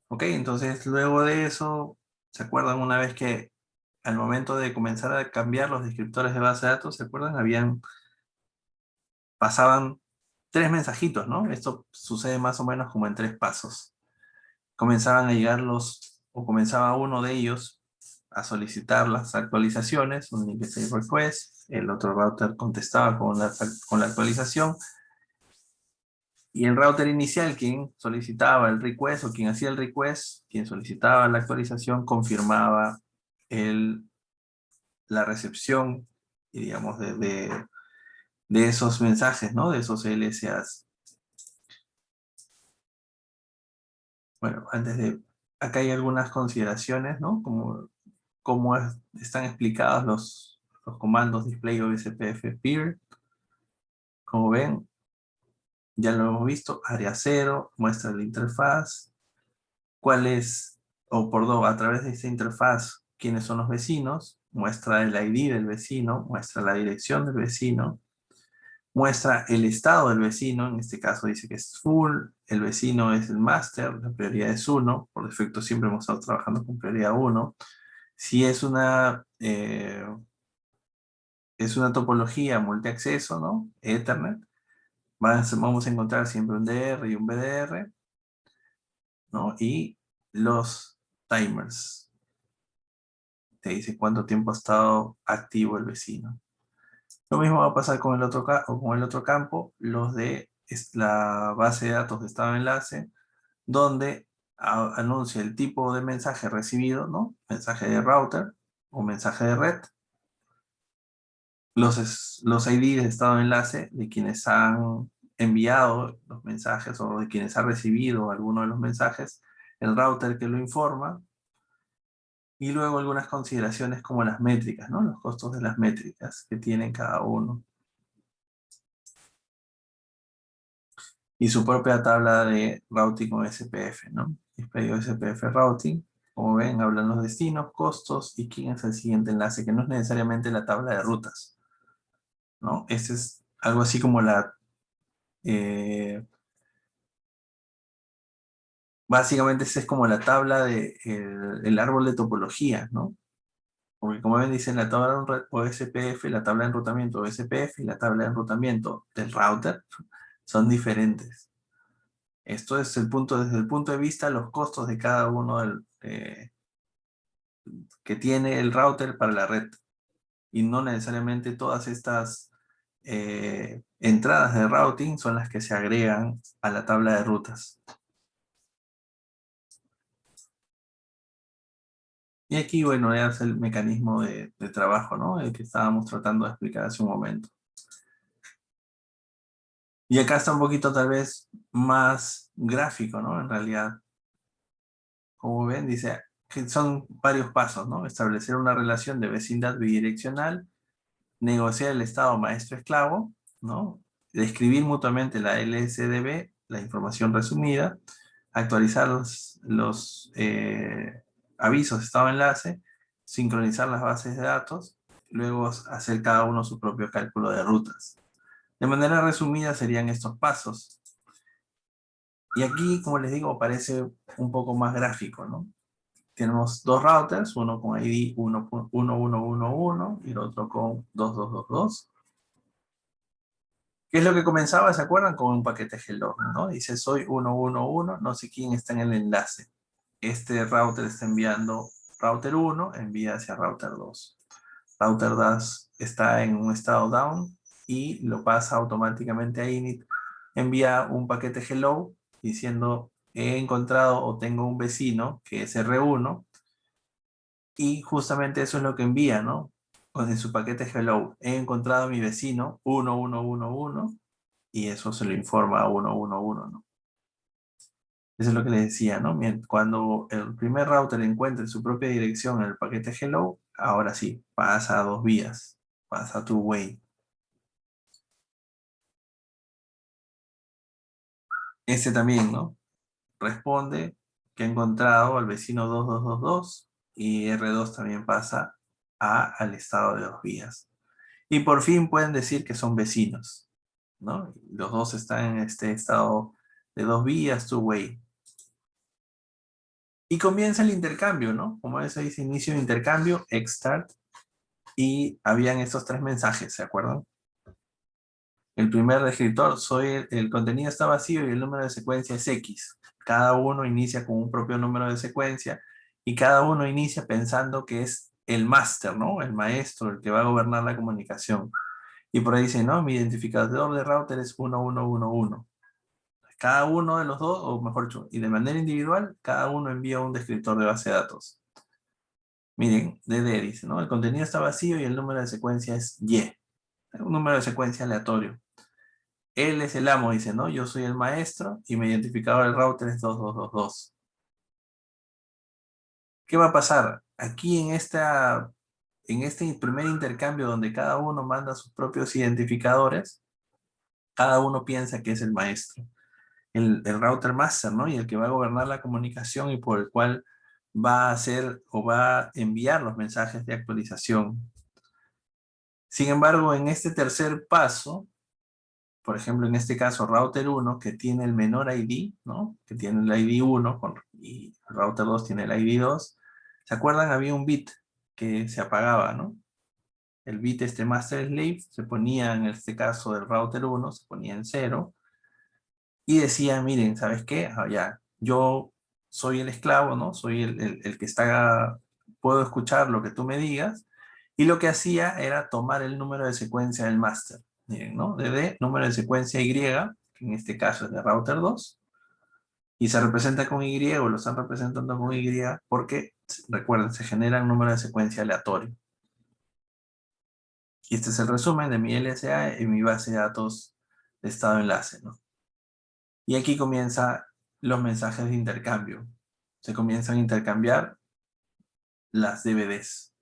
Ok, entonces luego de eso, ¿se acuerdan una vez que al momento de comenzar a cambiar los descriptores de base de datos, ¿se acuerdan? Pasaban 3 mensajitos, ¿no? Esto sucede más o menos como en 3 pasos. Comenzaban a llegar o comenzaba uno de ellos a solicitar las actualizaciones, un link state request, el otro router contestaba con la actualización, y el router inicial, quien solicitaba el request o quien hacía el request, quien solicitaba la actualización, confirmaba la recepción, digamos, de esos mensajes, ¿no? De esos LSAs. Bueno, acá hay algunas consideraciones, ¿no? Como están explicados los comandos display OSPF peer. Como ven, ya lo hemos visto, área 0, muestra la interfaz, cuál es, o por dos, a través de esta interfaz, quiénes son los vecinos, muestra el ID del vecino, muestra la dirección del vecino, muestra el estado del vecino, en este caso dice que es full, el vecino es el master, la prioridad es 1, por defecto siempre hemos estado trabajando con prioridad 1. Si es una topología multiacceso, ¿no? Ethernet, vamos a encontrar siempre un DR y un BDR, ¿no? Y los timers. Te dice cuánto tiempo ha estado activo el vecino. Lo mismo va a pasar con el otro campo, los de la base de datos de estado de enlace, donde anuncia el tipo de mensaje recibido, ¿no? Mensaje de router o mensaje de red. Los ID de estado de enlace de quienes han enviado los mensajes o de quienes ha recibido alguno de los mensajes, el router que lo informa, y luego algunas consideraciones como las métricas, ¿no? Los costos de las métricas que tienen cada uno. Y su propia tabla de routing o SPF, ¿no? Display SPF routing. Como ven, hablan los destinos, costos y quién es el siguiente enlace, que no es necesariamente la tabla de rutas, ¿no? Este es algo así como básicamente esta es como la tabla de el árbol de topología, ¿no? Porque como ven, dicen la tabla OSPF, la tabla de enrutamiento OSPF y la tabla de enrutamiento del router son diferentes. Esto es desde el punto de vista de los costos de cada uno que tiene el router para la red. Y no necesariamente todas estas entradas de routing son las que se agregan a la tabla de rutas. Y aquí, bueno, ya es el mecanismo de trabajo, ¿no? El que estábamos tratando de explicar hace un momento. Y acá está un poquito tal vez más gráfico, ¿no? En realidad, como ven, dice que son varios pasos, ¿no? Establecer una relación de vecindad bidireccional, negociar el estado maestro-esclavo, ¿no? Describir mutuamente la LSDB, la información resumida, actualizar los avisos de estado enlace, sincronizar las bases de datos, luego hacer cada uno su propio cálculo de rutas. De manera resumida serían estos pasos. Y aquí, como les digo, parece un poco más gráfico, ¿no? Tenemos dos routers, uno con ID 1111 y el otro con 2222. ¿Qué es lo que comenzaba? ¿Se acuerdan? Con un paquete hello, ¿no? Dice, soy 111, no sé quién está en el enlace. Este router está enviando router 1, envía hacia router 2. Router 2 está en un estado down y lo pasa automáticamente a init. Envía un paquete hello diciendo, he encontrado o tengo un vecino que es R1 y justamente eso es lo que envía, ¿no? En su paquete hello, he encontrado a mi vecino 1111 y eso se lo informa a 111, ¿no? Eso es lo que les decía, ¿no? Cuando el primer router encuentre su propia dirección en el paquete hello, ahora sí, pasa a 2 vías, pasa a two-way. Este también, ¿no? Responde que ha encontrado al vecino 2222 y R2 también pasa al estado de 2 vías. Y por fin pueden decir que son vecinos, ¿no? Los dos están en este estado de 2 vías, two-way. Y comienza el intercambio, ¿no? Como eso dice, inicio de intercambio, exstart, y habían estos 3 mensajes, ¿se acuerdan? El primer descriptor, el contenido está vacío y el número de secuencia es X. Cada uno inicia con un propio número de secuencia y cada uno inicia pensando que es el máster, ¿no? El maestro, el que va a gobernar la comunicación. Y por ahí dice, no, mi identificador de router es 1111. Cada uno de los dos, o mejor dicho, y de manera individual, cada uno envía un descriptor de base de datos. Miren, DD dice, ¿no? El contenido está vacío y el número de secuencia es Y. Un número de secuencia aleatorio. Él es el amo, dice, ¿no? Yo soy el maestro y mi identificador del router es 2222. ¿Qué va a pasar? Aquí en este primer intercambio donde cada uno manda sus propios identificadores, cada uno piensa que es el maestro. El router master, ¿no? Y el que va a gobernar la comunicación y por el cual va a hacer o va a enviar los mensajes de actualización. Sin embargo, en este tercer paso, por ejemplo, en este caso, router 1, que tiene el menor ID, ¿no? Que tiene el ID 1 y el router 2 tiene el ID 2. ¿Se acuerdan? Había un bit que se apagaba, ¿no? El bit master slave se ponía, en este caso del router 1, se ponía en 0 y decía, miren, ¿sabes qué? Ah, ya, yo soy el esclavo, ¿no? Soy el que está, puedo escuchar lo que tú me digas, y lo que hacía era tomar el número de secuencia del master, miren, ¿no? De número de secuencia Y, que en este caso es de router 2, y se representa con Y, o lo están representando con Y, porque, recuerden, se genera un número de secuencia aleatorio. Y este es el resumen de mi LSA en mi base de datos de estado enlace, ¿no? Y aquí comienzan los mensajes de intercambio. Se comienzan a intercambiar las DVDs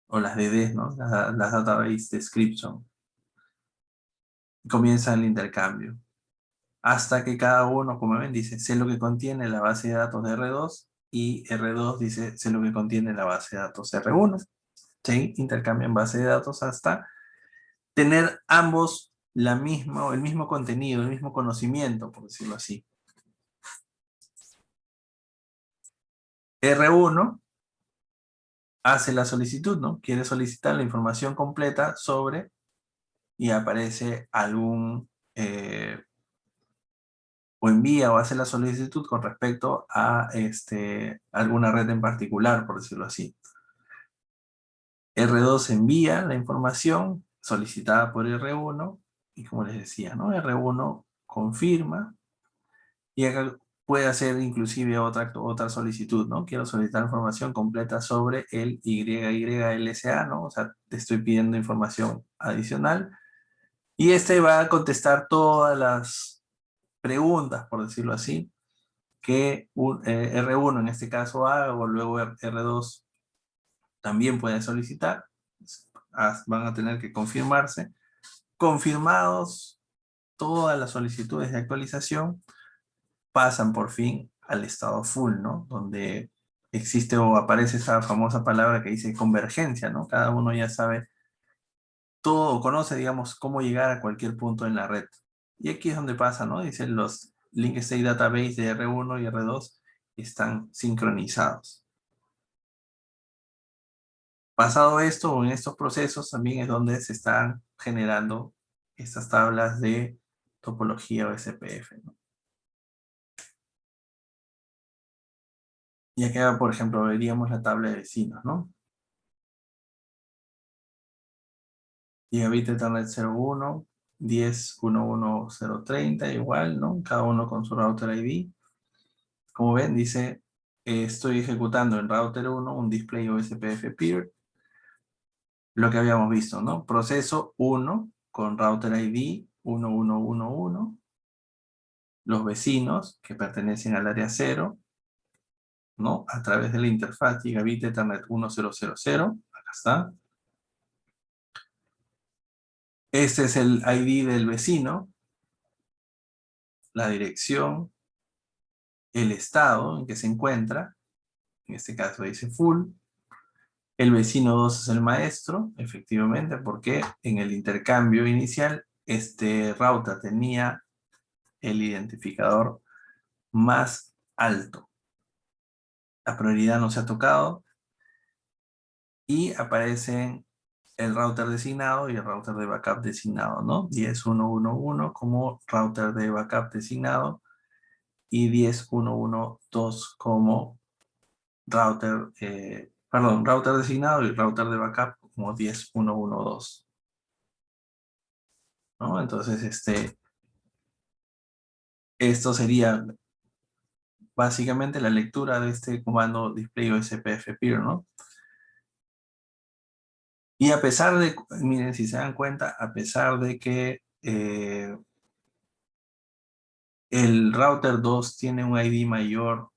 o las DDs, ¿no? Las Database Description. Comienza el intercambio. Hasta que cada uno, como ven, dice, sé lo que contiene la base de datos de R2 y R2 dice, sé lo que contiene la base de datos R1. ¿Sí? Intercambian base de datos hasta tener ambos el mismo contenido, el mismo conocimiento, por decirlo así. R1 hace la solicitud, ¿no? Quiere solicitar la información completa sobre y aparece algún o envía o hace la solicitud con respecto a alguna red en particular, por decirlo así. R2 envía la información solicitada por R1 y como les decía, ¿no? R1 confirma y acá puede hacer inclusive otra solicitud, ¿no? Quiero solicitar información completa sobre el YYLSA, ¿no? O sea, te estoy pidiendo información adicional. Y va a contestar todas las preguntas, por decirlo así, que R1 en este caso haga, o luego R2 también puede solicitar. Van a tener que confirmarse. Confirmados todas las solicitudes de actualización, pasan por fin al estado full, ¿no? Donde existe o aparece esa famosa palabra que dice convergencia, ¿no? Cada uno ya sabe todo o conoce, digamos, cómo llegar a cualquier punto en la red. Y aquí es donde pasa, ¿no? Dicen los Link State Database de R1 y R2 están sincronizados. Pasado esto, o en estos procesos, también es donde se están generando estas tablas de topología o SPF, ¿no? Y acá, por ejemplo, veríamos la tabla de vecinos, ¿no? Gigabit Ethernet 01, 10.11030, igual, ¿no? Cada uno con su router ID. Como ven, dice, estoy ejecutando en router 1 un display OSPF peer. Lo que habíamos visto, ¿no? Proceso 1 con router ID 1111. Los vecinos que pertenecen al área 0, ¿no? A través de la interfaz Gigabit Ethernet 1000. Acá está. Este es el ID del vecino, la dirección, el estado en que se encuentra, en este caso dice full. El vecino 2 es el maestro, efectivamente, porque en el intercambio inicial este router tenía el identificador más alto. La prioridad no se ha tocado y aparecen el router designado y el router de backup designado, ¿no? 10.111 como router de backup designado y 10.112 como router, router designado y router de backup como 10.112. ¿No? Entonces, esto sería básicamente la lectura de este comando display OSPF peer, ¿no? Y a pesar de, miren, si se dan cuenta, a pesar de que el router 2 tiene un ID mayor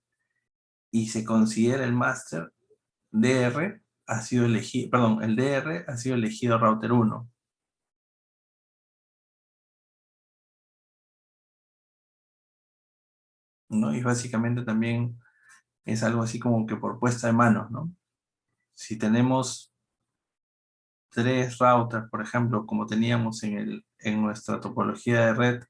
y se considera el master, DR ha sido elegido, perdón, el DR ha sido elegido router 1. ¿No? Y básicamente también es algo así como que por puesta de manos, ¿no? Si tenemos 3 routers, por ejemplo, como teníamos en nuestra topología de red,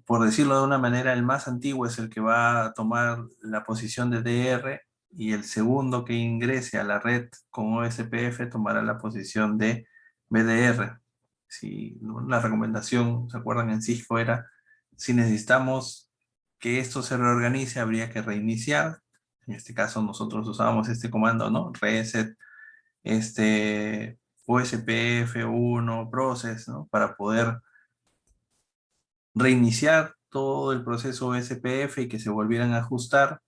por decirlo de una manera, el más antiguo es el que va a tomar la posición de DR y el segundo que ingrese a la red con OSPF tomará la posición de BDR. Si, ¿no? La recomendación, ¿se acuerdan? En Cisco era, si necesitamos que esto se reorganice, habría que reiniciar. En este caso nosotros usábamos este comando, ¿no? Reset, OSPF1 process, ¿no? Para poder reiniciar todo el proceso OSPF y que se volvieran a ajustar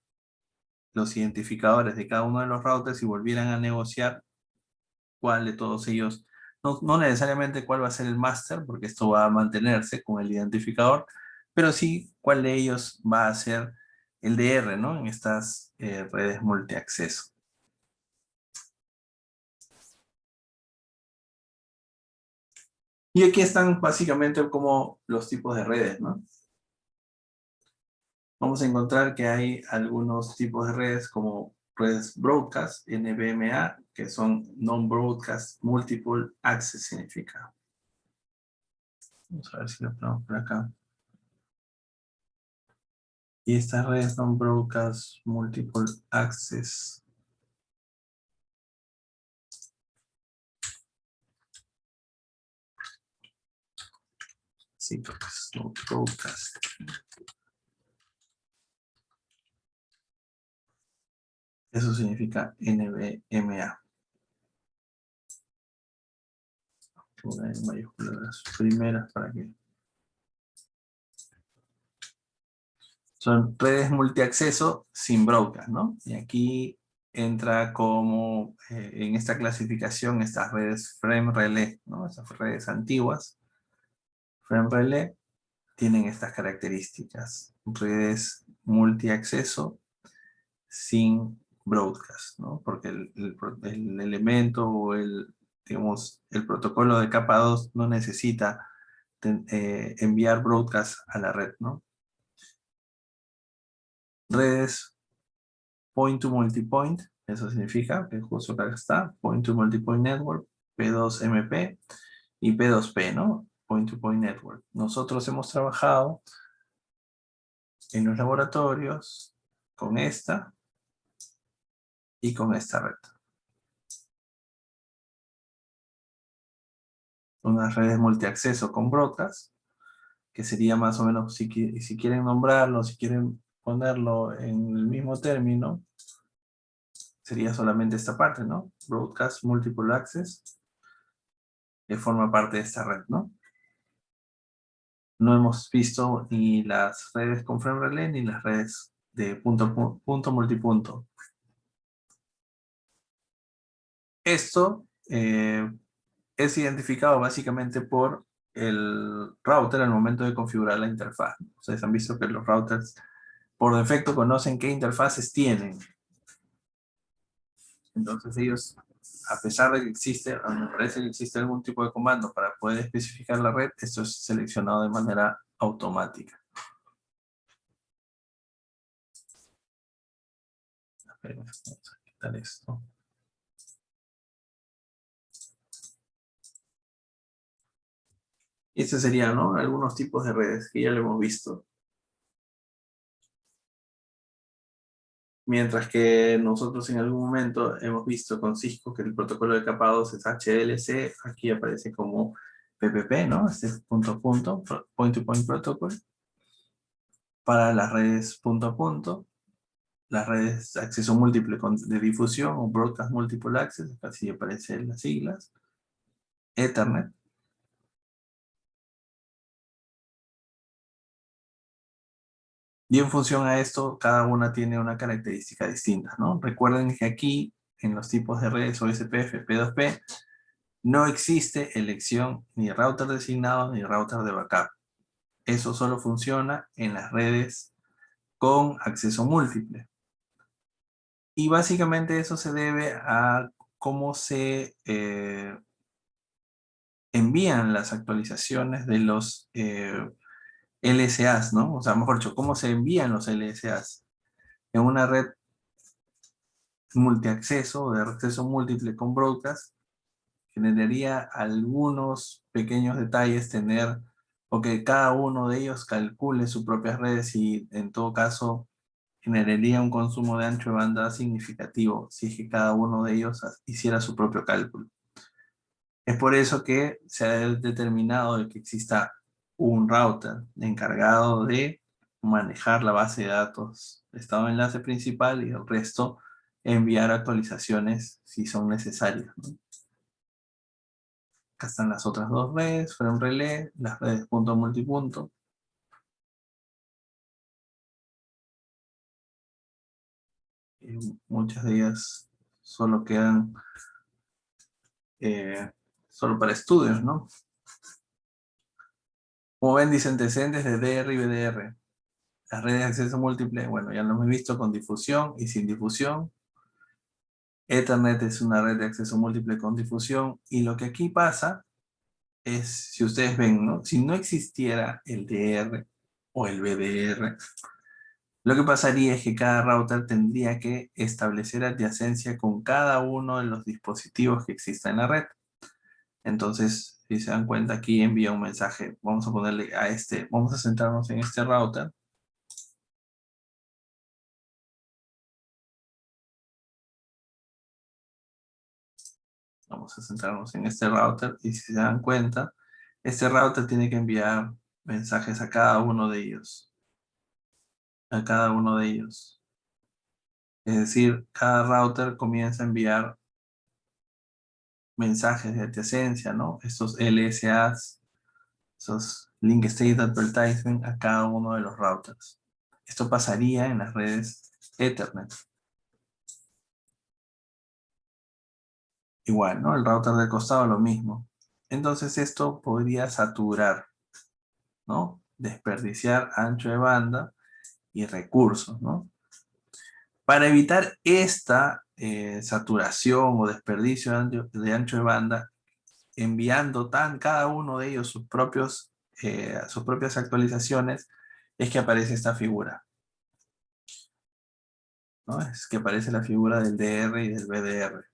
los identificadores de cada uno de los routers y volvieran a negociar cuál de todos ellos, no necesariamente cuál va a ser el master, porque esto va a mantenerse con el identificador, pero sí cuál de ellos va a ser el DR, ¿no? En estas redes multiacceso. Y aquí están básicamente como los tipos de redes, ¿no? Vamos a encontrar que hay algunos tipos de redes como redes broadcast, NBMA, que son non-broadcast multiple access significa. Vamos a ver si lo ponemos por acá. Y estas redes non-broadcast multiple access. Sí, pues, no broadcast. Eso significa NBMA. Pongo en mayúsculas las primeras para que... Son redes multiacceso sin broadcast, ¿no? Y aquí entra como en esta clasificación estas redes frame relay, ¿no? Estas redes antiguas. Frame relay tienen estas características. Redes multiacceso sin broadcast, ¿no? Porque el elemento o digamos, el protocolo de capa 2 no necesita enviar broadcast a la red, ¿no? Redes point to multipoint, eso significa que justo acá está, point to multipoint network, P2MP y P2P, ¿no? Point to point network. Nosotros hemos trabajado en los laboratorios con esta y con esta red. Unas redes multiacceso con broadcast, que sería más o menos, si quieren nombrarlo, si quieren ponerlo en el mismo término, sería solamente esta parte, ¿no? Broadcast Multiple Access, que forma parte de esta red, ¿no? No hemos visto ni las redes con frame relay ni las redes de punto multipunto. Esto es identificado básicamente por el router al momento de configurar la interfaz. Ustedes han visto que los routers por defecto conocen qué interfaces tienen. Entonces ellos, a pesar de que existe, me parece que existe algún tipo de comando para poder especificar la red, esto es seleccionado de manera automática. A ver, vamos a quitar esto. Y este serían, ¿no? Algunos tipos de redes que ya lo hemos visto. Mientras que nosotros en algún momento hemos visto con Cisco que el protocolo de capa 2 es HLC, aquí aparece como PPP, ¿no? Este es point to point protocol. Para las redes punto a punto, las redes de acceso múltiple de difusión o broadcast multiple access, así aparecen las siglas. Ethernet. Y en función a esto, cada una tiene una característica distinta, ¿no? Recuerden que aquí, en los tipos de redes OSPF, P2P, no existe elección ni router designado ni router de backup. Eso solo funciona en las redes con acceso múltiple. Y básicamente eso se debe a cómo se envían las actualizaciones de los LSAs, ¿no? O sea, mejor dicho, cómo se envían los LSAs. En una red multiacceso o de acceso múltiple con broadcast, generaría algunos pequeños detalles tener, o que cada uno de ellos calcule sus propias redes y en todo caso generaría un consumo de ancho de banda significativo si es que cada uno de ellos hiciera su propio cálculo. Es por eso que se ha determinado de que exista un router encargado de manejar la base de datos de estado de enlace principal y el resto enviar actualizaciones si son necesarias, ¿no? Acá están las otras dos redes, frame relé, las redes punto multipunto. Muchas de ellas solo quedan solo para estudios, ¿no? Como ven, dice antecedentes de DR y BDR. Las redes de acceso múltiple, bueno, ya lo hemos visto con difusión y sin difusión. Ethernet es una red de acceso múltiple con difusión. Y lo que aquí pasa es, si ustedes ven, ¿no? Si no existiera el DR o el BDR, lo que pasaría es que cada router tendría que establecer adyacencia con cada uno de los dispositivos que exista en la red. Entonces, si se dan cuenta, aquí envía un mensaje. Vamos a ponerle a este, vamos a centrarnos en este router. Vamos a centrarnos en este router y si se dan cuenta, este router tiene que enviar mensajes a cada uno de ellos. A cada uno de ellos. Es decir, cada router comienza a enviar mensajes de adyacencia, ¿no? Estos LSAs, esos Link State Advertisement a cada uno de los routers. Esto pasaría en las redes Ethernet. Igual, ¿no? El router del costado lo mismo. Entonces esto podría saturar, ¿no? Desperdiciar ancho de banda y recursos, ¿no? Para evitar esta saturación o desperdicio de ancho de banda, enviando cada uno de ellos sus propias actualizaciones, es que aparece esta figura, ¿no? Es que aparece la figura del DR y del BDR.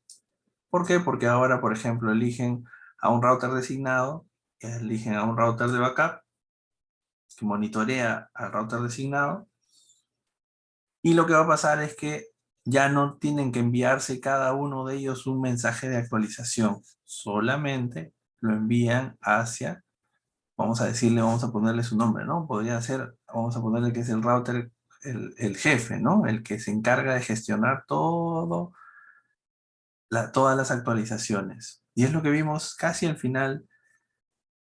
¿Por qué? Porque ahora, por ejemplo, eligen a un router designado, eligen a un router de backup, que monitorea al router designado, y lo que va a pasar es que ya no tienen que enviarse cada uno de ellos un mensaje de actualización, solamente lo envían hacia, vamos a decirle, vamos a ponerle su nombre, ¿no? Podría ser, vamos a ponerle que es el router, el jefe, ¿no? El que se encarga de gestionar todas las actualizaciones. Y es lo que vimos casi al final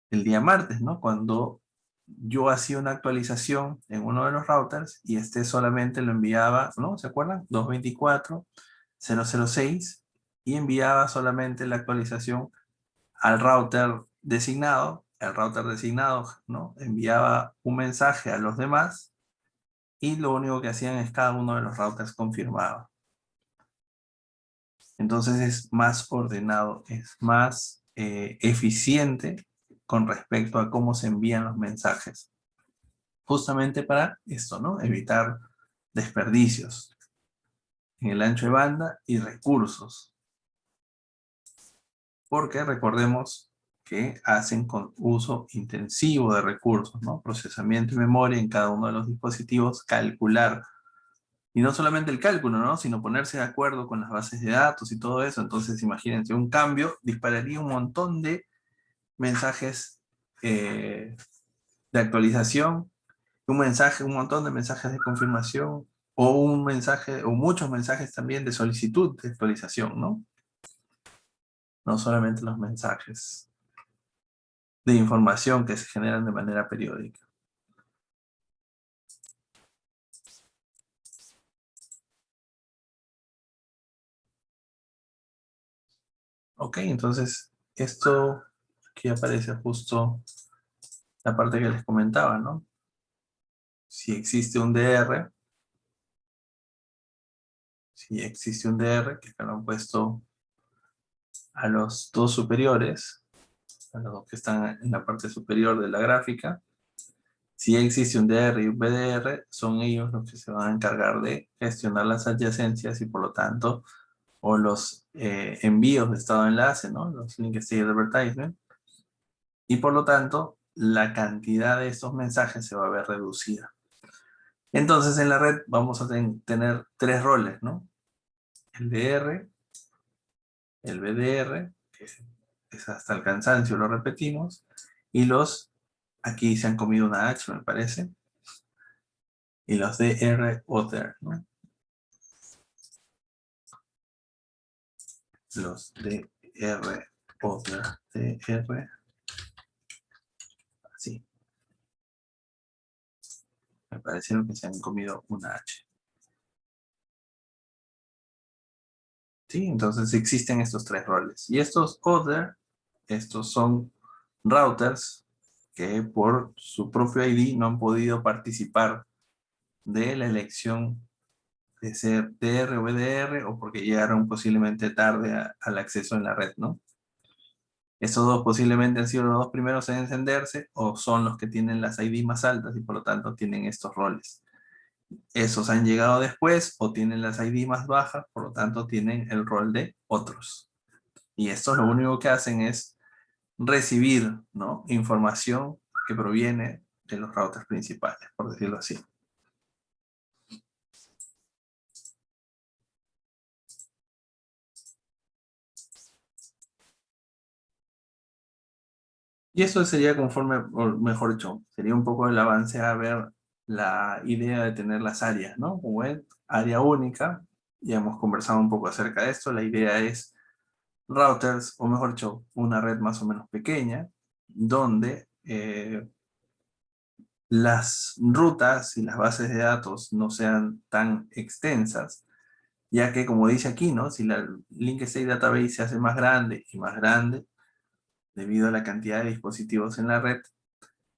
el día martes, ¿no? Cuando yo hacía una actualización en uno de los routers y este solamente lo enviaba, ¿no? ¿Se acuerdan? 224.006 y enviaba solamente la actualización al router designado. El router designado, ¿no? Enviaba un mensaje a los demás y lo único que hacían es cada uno de los routers confirmaba. Entonces es más ordenado, es más eficiente con respecto a cómo se envían los mensajes. Justamente para esto, ¿no? Evitar desperdicios en el ancho de banda y recursos. Porque recordemos que hacen con uso intensivo de recursos, ¿no? Procesamiento y memoria en cada uno de los dispositivos, calcular. Y no solamente el cálculo, ¿no? Sino ponerse de acuerdo con las bases de datos y todo eso. Entonces, imagínense, un cambio dispararía un montón de mensajes de actualización, un montón de mensajes de confirmación, o un mensaje, o muchos mensajes también de solicitud de actualización, ¿no? No solamente los mensajes de información que se generan de manera periódica. Ok, entonces esto aquí aparece justo la parte que les comentaba, ¿no? Si existe un DR, que acá lo han puesto a los dos superiores, a los dos que están en la parte superior de la gráfica. Si existe un DR y un BDR, son ellos los que se van a encargar de gestionar las adyacencias y por lo tanto o los envíos de estado de enlace, ¿no? Los link state advertisement. Y por lo tanto, la cantidad de estos mensajes se va a ver reducida. Entonces, en la red vamos a tener tres roles, ¿no? El DR, el BDR, que es hasta el cansancio, lo repetimos, y los, aquí se han comido una H, me parece, y los DR Other, ¿no? Los DR Other, DR, así. Me parecieron que se han comido una H. ¿Sí? Entonces existen estos tres roles. Y estos Other, estos son routers que por su propio ID no han podido participar de la elección de ser DR o BDR o porque llegaron posiblemente tarde al acceso en la red, ¿no? Estos dos posiblemente han sido los dos primeros en encenderse o son los que tienen las ID más altas y por lo tanto tienen estos roles. Esos han llegado después o tienen las ID más bajas, por lo tanto tienen el rol de otros. Y estos lo único que hacen es recibir, ¿no?, información que proviene de los routers principales, por decirlo así. Y eso sería conforme, o mejor dicho, sería un poco el avance a ver la idea de tener las áreas, ¿no? Como ven, área única, ya hemos conversado un poco acerca de esto, la idea es routers, o mejor dicho, una red más o menos pequeña, donde las rutas y las bases de datos no sean tan extensas, ya que como dice aquí, ¿no? Si la Link State Database se hace más grande y más grande, debido a la cantidad de dispositivos en la red,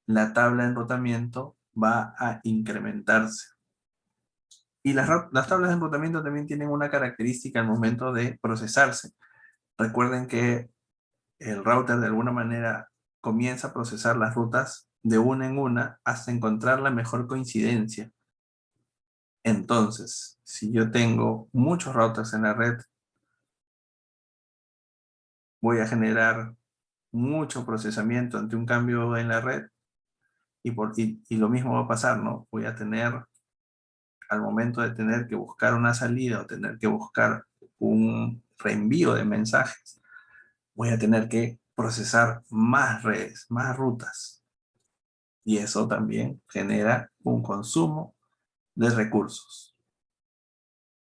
la tabla de enrutamiento va a incrementarse. Y las tablas de enrutamiento también tienen una característica al momento de procesarse. Recuerden que el router de alguna manera comienza a procesar las rutas de una en una hasta encontrar la mejor coincidencia. Entonces, si yo tengo muchos routers en la red, voy a generar mucho procesamiento ante un cambio en la red y lo mismo va a pasar, ¿no? Voy a tener, al momento de tener que buscar una salida o tener que buscar un reenvío de mensajes, voy a tener que procesar más redes, más rutas. Y eso también genera un consumo de recursos.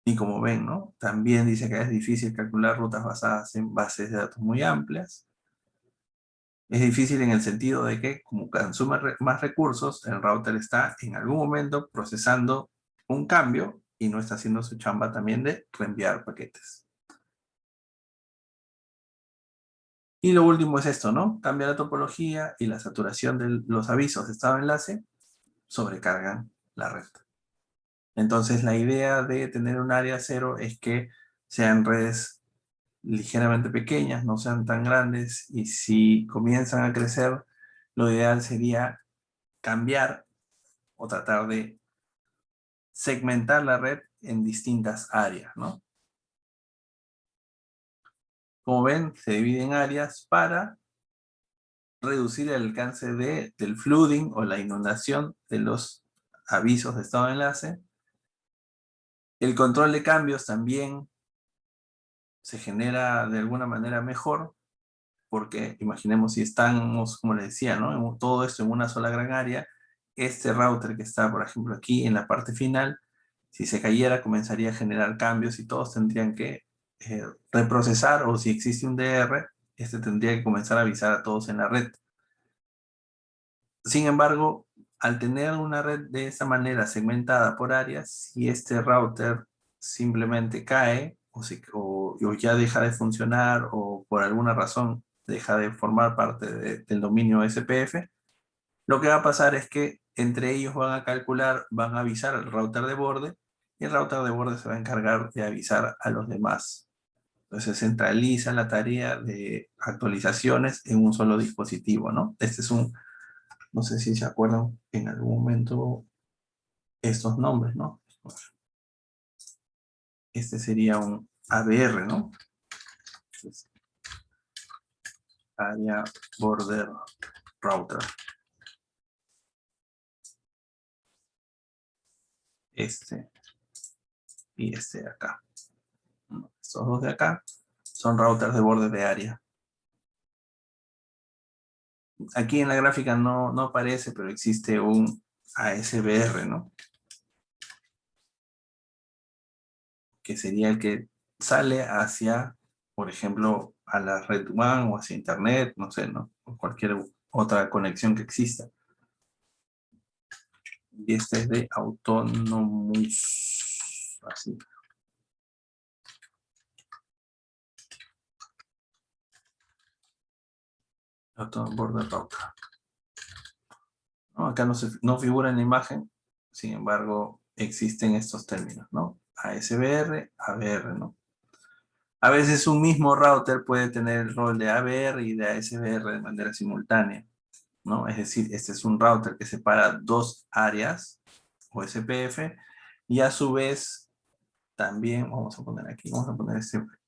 Y como ven, ¿no? También dice que es difícil calcular rutas basadas en bases de datos muy amplias. Es difícil en el sentido de que, como consume más recursos, el router está en algún momento procesando un cambio y no está haciendo su chamba también de reenviar paquetes. Y lo último es esto, ¿no? Cambia la topología y la saturación de los avisos de estado de enlace sobrecargan la red. Entonces, la idea de tener un área cero es que sean redes ligeramente pequeñas, no sean tan grandes, y si comienzan a crecer, lo ideal sería cambiar o tratar de segmentar la red en distintas áreas, ¿no? Como ven, se divide en áreas para reducir el alcance del flooding o la inundación de los avisos de estado de enlace. El control de cambios también se genera de alguna manera mejor, porque imaginemos si estamos, como les decía, ¿no?, todo esto en una sola gran área, este router que está, por ejemplo, aquí en la parte final, si se cayera, comenzaría a generar cambios y todos tendrían que reprocesar, o si existe un DR, este tendría que comenzar a avisar a todos en la red. Sin embargo, al tener una red de esta manera segmentada por áreas, si este router simplemente cae o ya deja de funcionar o por alguna razón deja de formar parte del dominio SPF, lo que va a pasar es que entre ellos van a calcular, van a avisar al router de borde y el router de borde se va a encargar de avisar a los demás. Entonces centraliza la tarea de actualizaciones en un solo dispositivo, ¿no? Este es no sé si se acuerdan en algún momento estos nombres, ¿no? Este sería un ABR, ¿no? Entonces, Area Border Router. Este y este de acá. Estos dos de acá son routers de borde de área. Aquí en la gráfica no aparece, pero existe un ASBR, ¿no? Que sería el que sale hacia, por ejemplo, a la red WAN o hacia internet, no sé, ¿no? O cualquier otra conexión que exista. Y este es de Autonomous. Así. Autonomous Border Router. ¿No? Acá no figura en la imagen, sin embargo, existen estos términos, ¿no? ASBR, ABR, ¿no? A veces un mismo router puede tener el rol de ABR y de ASBR de manera simultánea, ¿no? Es decir, este es un router que separa dos áreas o SPF y a su vez también, vamos a poner aquí, vamos a poner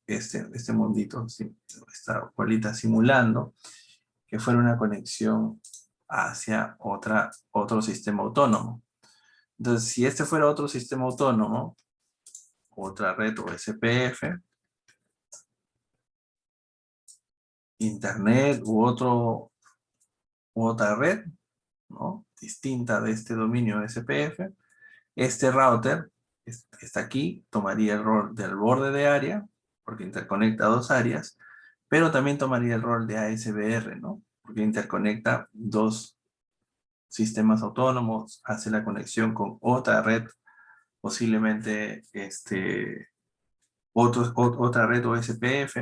este mundito, esta bolita simulando que fuera una conexión hacia otro sistema autónomo. Entonces, si este fuera otro sistema autónomo, otra red o SPF, internet u otra red, ¿no? Distinta de este dominio SPF, este router que está aquí tomaría el rol del borde de área, porque interconecta dos áreas, pero también tomaría el rol de ASBR, ¿no? Porque interconecta dos sistemas autónomos, hace la conexión con otra red, posiblemente otra red o SPF,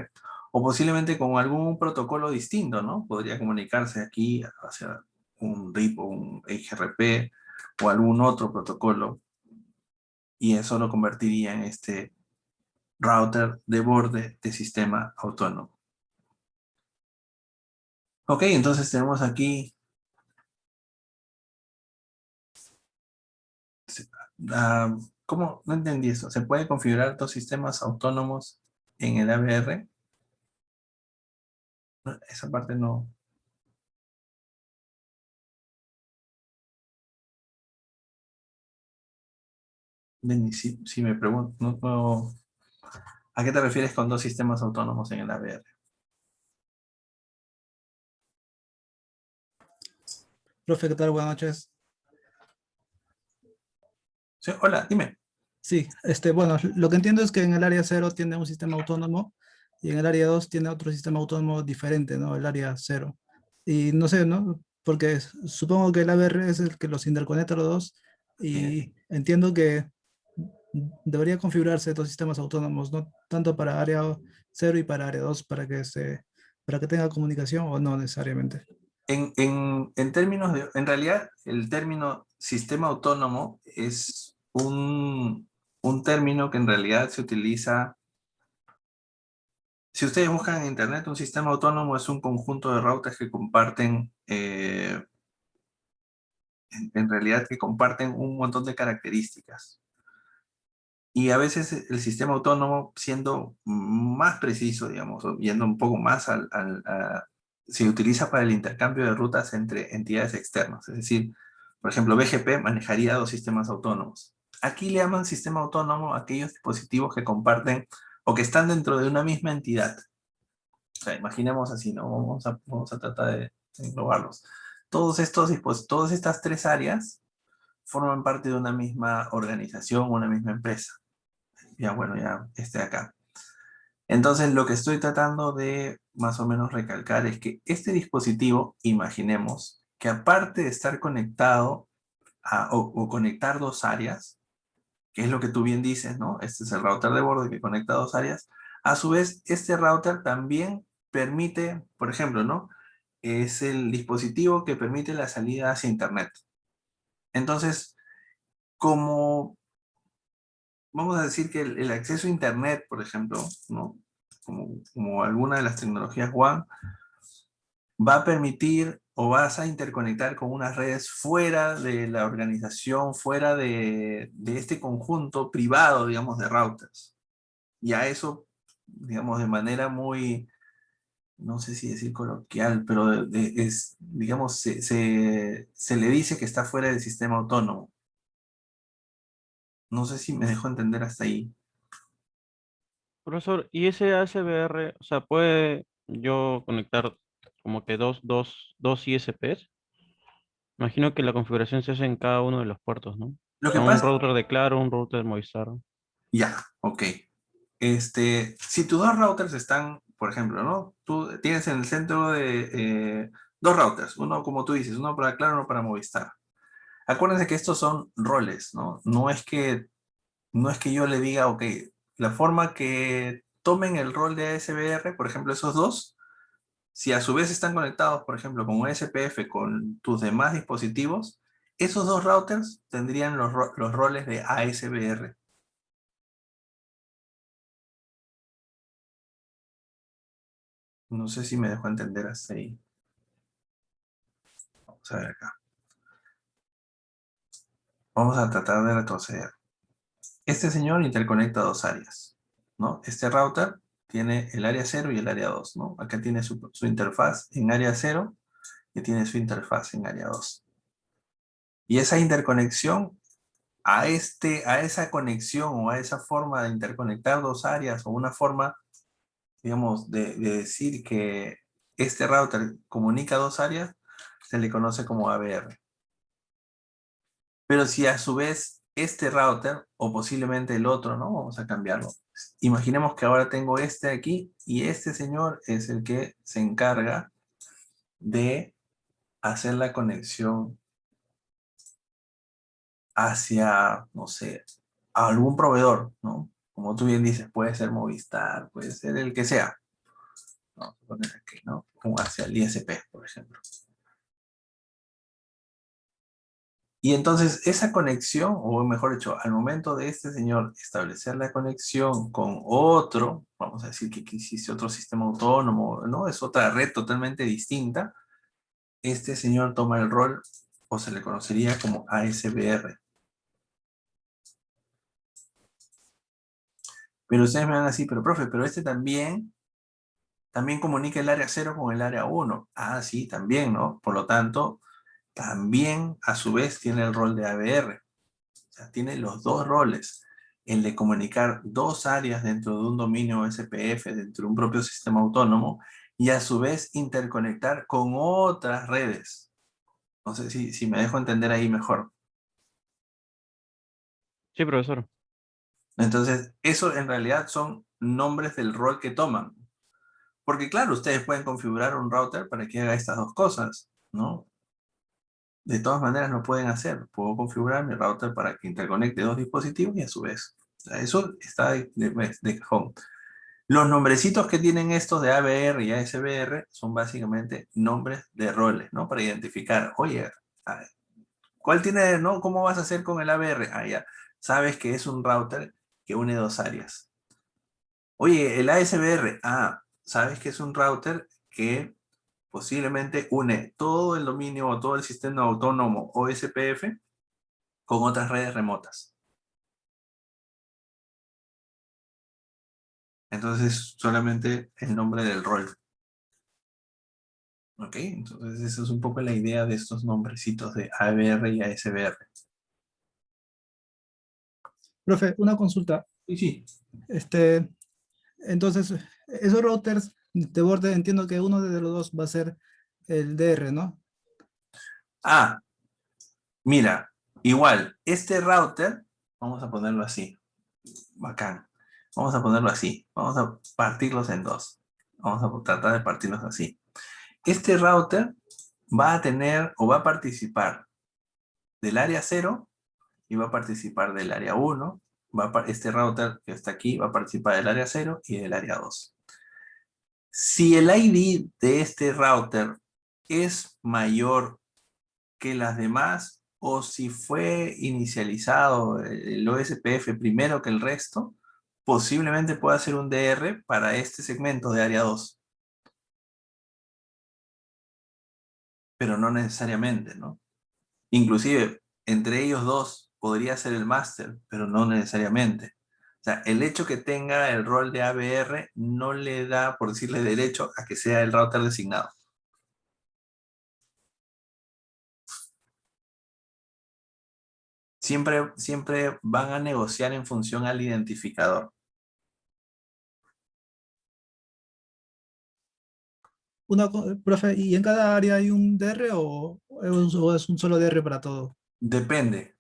o posiblemente con algún protocolo distinto, ¿no? Podría comunicarse aquí hacia un RIP o un XRP o algún otro protocolo, y eso lo convertiría en este router de borde de sistema autónomo. Ok, entonces tenemos aquí ¿cómo? No entendí eso. ¿Se puede configurar dos sistemas autónomos en el ABR? No, esa parte no. Si me pregunto, ¿a qué te refieres con dos sistemas autónomos en el ABR? Profe, ¿qué tal? Buenas noches. Sí, hola, dime. Sí, bueno, lo que entiendo es que en el área 0 tiene un sistema autónomo y en el área 2 tiene otro sistema autónomo diferente, ¿no? El área 0. Y no sé, ¿no? Porque supongo que el ABR es el que los interconecta a los dos y entiendo que debería configurarse dos sistemas autónomos, ¿no? Tanto para área 0 y para área 2 para que tenga comunicación o no necesariamente. En términos de, en realidad, el término sistema autónomo es un término que en realidad se utiliza. Si ustedes buscan en internet, un sistema autónomo es un conjunto de routers que comparten, en realidad que comparten un montón de características. Y a veces el sistema autónomo, siendo más preciso, digamos, o yendo un poco más se utiliza para el intercambio de rutas entre entidades externas. Es decir, por ejemplo, BGP manejaría dos sistemas autónomos. Aquí le llaman sistema autónomo a aquellos dispositivos que comparten o que están dentro de una misma entidad. O sea, imaginemos así, ¿no? Vamos a tratar de englobarlos. Todas estas tres áreas forman parte de una misma organización, una misma empresa. Ya, bueno, ya de acá. Entonces, lo que estoy tratando de más o menos recalcar es que este dispositivo, imaginemos, que aparte de estar conectado o conectar dos áreas, que es lo que tú bien dices, ¿no? Este es el router de borde que conecta dos áreas. A su vez, este router también permite, por ejemplo, ¿no? Es el dispositivo que permite la salida hacia Internet. Entonces, como vamos a decir que el acceso a Internet, por ejemplo, ¿no? Como alguna de las tecnologías WAN, va a permitir o vas a interconectar con unas redes fuera de la organización, fuera de este conjunto privado, digamos, de routers. Y a eso digamos, de manera muy, no sé si decir coloquial, pero digamos, se le dice que está fuera del sistema autónomo. No sé si me dejo entender hasta ahí. Profesor, ¿y ese ASBR, o sea, puede yo conectar como que dos ISPs? Imagino que la configuración se hace en cada uno de los puertos, ¿no? O Lo que sea, un pasa, router de Claro, un router de Movistar. ya, ok. Si tus dos routers están, por ejemplo, ¿no? Tú tienes en el centro de dos routers, uno como tú dices, uno para Claro, uno para Movistar. Acuérdense que estos son roles, ¿no? No es que yo le diga, ok, la forma que tomen el rol de ASBR, por ejemplo, esos dos, si a su vez están conectados, por ejemplo, con un SPF con tus demás dispositivos, esos dos routers tendrían los roles de ASBR. No sé si me dejo entender hasta ahí. Vamos a ver acá. Vamos a tratar de retroceder. Este señor interconecta dos áreas, ¿no? Este router tiene el área 0 y el área 2, ¿no? Acá tiene su interfaz en área 0 y tiene su interfaz en área 2. Y esa interconexión, a esa conexión o a esa forma de interconectar dos áreas o una forma, digamos, de decir que este router comunica dos áreas, se le conoce como ABR. Pero si a su vez este router, o posiblemente el otro, ¿no? Vamos a cambiarlo. Imaginemos que ahora tengo este aquí, y este señor es el que se encarga de hacer la conexión hacia, no sé, a algún proveedor, ¿no? Como tú bien dices, puede ser Movistar, puede ser el que sea. Vamos a poner aquí, ¿no? Como hacia el ISP, por ejemplo. Y entonces esa conexión, o mejor dicho, al momento de este señor establecer la conexión con otro, vamos a decir que existe otro sistema autónomo, ¿no? Es otra red totalmente distinta, este señor toma el rol, o se le conocería como ASBR. Pero ustedes me van a decir, pero profe, pero este también comunica el área 0 con el área 1. Ah, sí, también, ¿no? Por lo tanto, también a su vez tiene el rol de ABR. O sea, tiene los dos roles, el de comunicar dos áreas dentro de un dominio SPF, dentro de un propio sistema autónomo, y a su vez interconectar con otras redes. No sé si me dejo entender ahí mejor. Sí, profesor. Entonces, eso en realidad son nombres del rol que toman. Porque claro, ustedes pueden configurar un router para que haga estas dos cosas, ¿no? De todas maneras lo pueden hacer. Puedo configurar mi router para que interconecte dos dispositivos y a su vez. O sea, eso está de cajón. Los nombrecitos que tienen estos de ABR y ASBR son básicamente nombres de roles, ¿no? Para identificar, oye, ¿cuál tiene, no? ¿Cómo vas a hacer con el ABR? Ah, ya. Sabes que es un router que une dos áreas. Oye, el ASBR, sabes que es un router que posiblemente une todo el dominio o todo el sistema autónomo o SPF con otras redes remotas. Entonces, solamente el nombre del rol. ¿Ok? Entonces, esa es un poco la idea de estos nombrecitos de ABR y ASBR. Profe, una consulta. Sí, sí. Este, entonces, esos routers de borde, entiendo que uno de los dos va a ser el DR, ¿no? Mira, igual, este router, vamos a ponerlo así. Bacán. Vamos a ponerlo así. Vamos a partirlos en dos. Vamos a tratar de partirlos así. Este router va a tener o va a participar del área 0 y va a participar del área 1. Este router que está aquí va a participar del área 0 y del área 2. Si el ID de este router es mayor que las demás, o si fue inicializado el OSPF primero que el resto, posiblemente pueda ser un DR para este segmento de área 2. Pero no necesariamente, ¿no? Inclusive, entre ellos dos podría ser el máster, pero no necesariamente. O sea, el hecho que tenga el rol de ABR no le da, por decirle, derecho a que sea el router designado. Siempre van a negociar en función al identificador. Profe, ¿y en cada área hay un DR o es un solo DR para todo? Depende,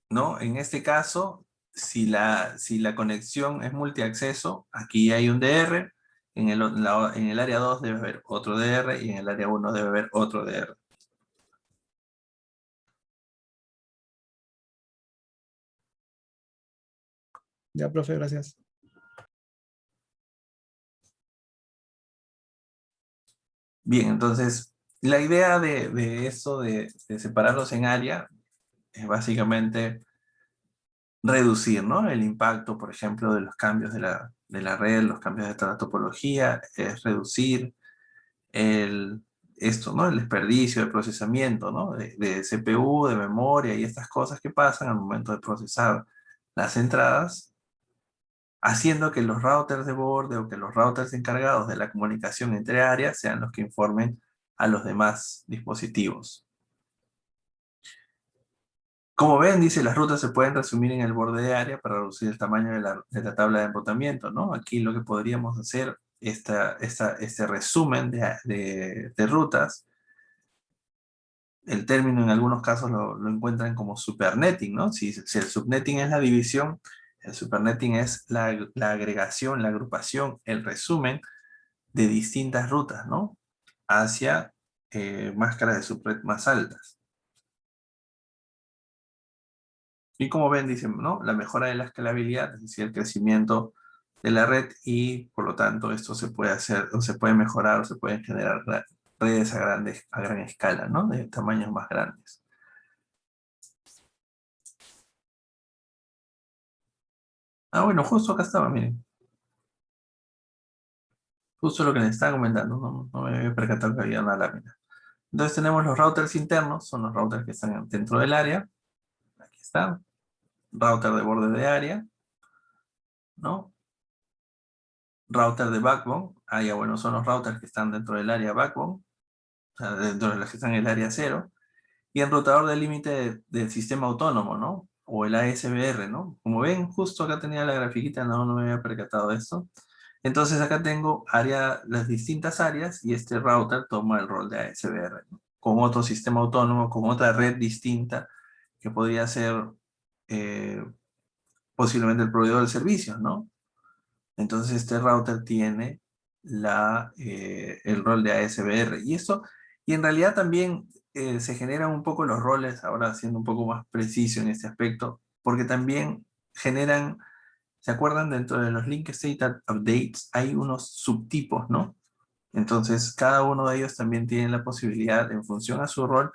¿no? En este caso, si la conexión es multiacceso, aquí hay un DR, en el área 2 debe haber otro DR y en el área 1 debe haber otro DR. Ya, profe, gracias. Bien, entonces, la idea de eso de separarlos en área es básicamente reducir, ¿no? El impacto, por ejemplo, de los cambios de la red, los cambios de la topología, es reducir esto, ¿no? El desperdicio de procesamiento, ¿no? De CPU, de memoria y estas cosas que pasan al momento de procesar las entradas, haciendo que los routers de borde o que los routers encargados de la comunicación entre áreas sean los que informen a los demás dispositivos. Como ven, dice, las rutas se pueden resumir en el borde de área para reducir el tamaño de la tabla de embotamiento, ¿no? Aquí lo que podríamos hacer, este resumen de rutas, el término en algunos casos lo encuentran como supernetting, ¿no? Si el subnetting es la división, el supernetting es la agregación, la agrupación, el resumen de distintas rutas, ¿no? Hacia máscaras de subred más altas. Y como ven, dicen, ¿no? La mejora de la escalabilidad, es decir, el crecimiento de la red y por lo tanto esto se puede hacer, o se puede mejorar, o se pueden generar redes a gran escala, ¿no? De tamaños más grandes. Ah, bueno, justo acá estaba, miren. Justo lo que les estaba comentando, no me había percatado que había una lámina. Entonces tenemos los routers internos, son los routers que están dentro del área. Aquí está. Router de borde de área, ¿no? Router de backbone. Ah, ya bueno, son los routers que están dentro del área backbone, o sea, dentro de los que están en el área 0. Y enrutador de límite del sistema autónomo, ¿no? O el ASBR, ¿no? Como ven, justo acá tenía la grafiquita, no me había percatado de esto. Entonces acá tengo las distintas áreas y este router toma el rol de ASBR, ¿no? Con otro sistema autónomo, con otra red distinta que podría ser posiblemente el proveedor de servicios, ¿no? Entonces este router tiene el rol de ASBR. Y en realidad también se generan un poco los roles, ahora siendo un poco más preciso en este aspecto, porque también generan, ¿se acuerdan? Dentro de los link state updates hay unos subtipos, ¿no? Entonces cada uno de ellos también tiene la posibilidad, en función a su rol,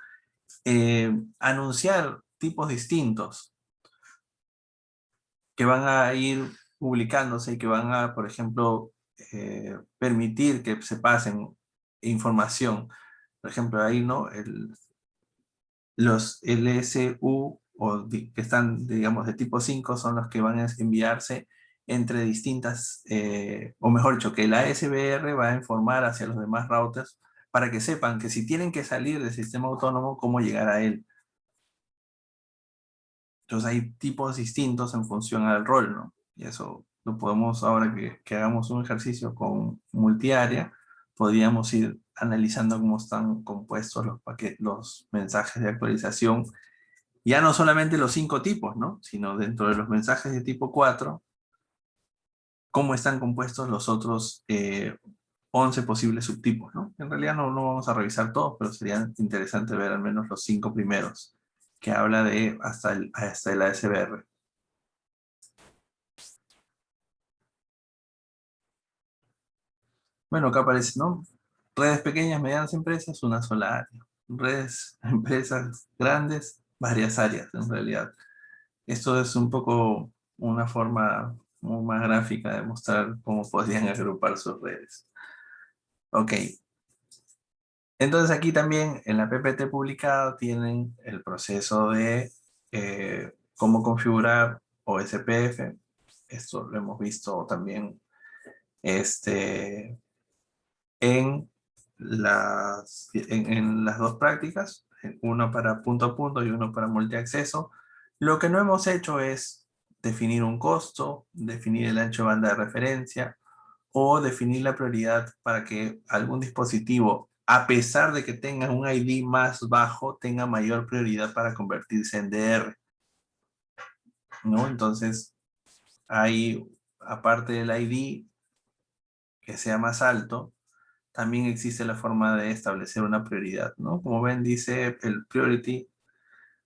anunciar tipos distintos que van a ir publicándose y que van a, por ejemplo, permitir que se pasen información. Por ejemplo, ahí, ¿no? Los LSU que están, digamos, de tipo 5 son los que van a enviarse entre distintas, o mejor dicho, que la ASBR va a informar hacia los demás routers para que sepan que si tienen que salir del sistema autónomo, cómo llegar a él. Entonces hay tipos distintos en función al rol, ¿no? Y eso lo podemos, ahora que hagamos un ejercicio con multiárea, podríamos ir analizando cómo están compuestos los mensajes de actualización. Ya no solamente los 5 tipos, ¿no? Sino dentro de los mensajes de tipo 4, cómo están compuestos los otros 11 posibles subtipos, ¿no? En realidad no vamos a revisar todos, pero sería interesante ver al menos los 5 primeros, que habla de hasta el ASBR. Bueno, acá aparece, ¿no? Redes pequeñas, medianas empresas, una sola área. Redes, empresas grandes, varias áreas en realidad. Esto es un poco una forma muy más gráfica de mostrar cómo podrían agrupar sus redes. Ok. Entonces aquí también en la PPT publicada tienen el proceso de cómo configurar OSPF, Esto lo hemos visto también en en las dos prácticas, uno para punto a punto y uno para multiacceso. Lo que no hemos hecho es definir un costo, definir el ancho de banda de referencia o definir la prioridad para que algún dispositivo, a pesar de que tenga un ID más bajo, tenga mayor prioridad para convertirse en DR, ¿no? Entonces, hay, aparte del ID que sea más alto, también existe la forma de establecer una prioridad, ¿no? Como ven, dice el priority,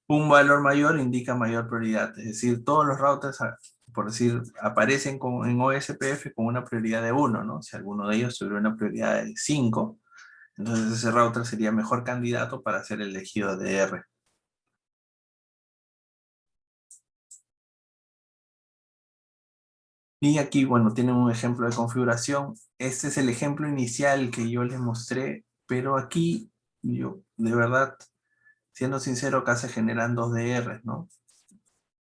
un valor mayor indica mayor prioridad, es decir, todos los routers, por decir, aparecen en OSPF con una prioridad de 1, ¿no? Si alguno de ellos tuviera una prioridad de 5, entonces ese router sería mejor candidato para ser elegido DR. Y aquí, bueno, tienen un ejemplo de configuración. Este es el ejemplo inicial que yo les mostré, pero aquí, yo, de verdad, siendo sincero, acá se generan 2 DRs, ¿no?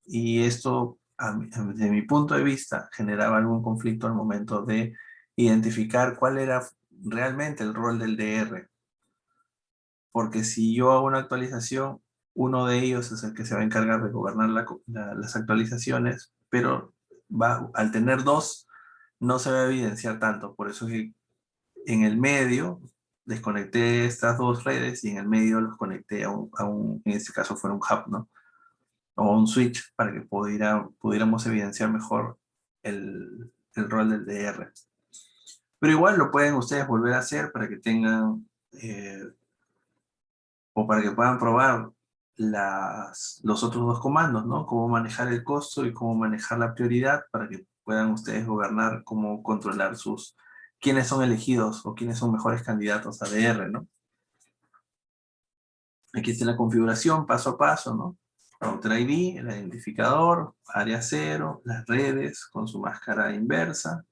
Y esto, desde mi punto de vista, generaba algún conflicto al momento de identificar cuál era realmente el rol del DR. Porque si yo hago una actualización, uno de ellos es el que se va a encargar de gobernar las actualizaciones, pero al tener dos, no se va a evidenciar tanto. Por eso que en el medio desconecté estas dos redes y en el medio los conecté en este caso fue un hub, ¿no? O un switch para que pudiéramos evidenciar mejor el rol del DR. Pero igual lo pueden ustedes volver a hacer para que tengan o para que puedan probar los otros dos comandos, ¿no? Cómo manejar el costo y cómo manejar la prioridad para que puedan ustedes gobernar cómo controlar quiénes son elegidos o quiénes son mejores candidatos a DR, ¿no? Aquí está la configuración paso a paso, ¿no? Router ID, el identificador, área 0, las redes con su máscara inversa.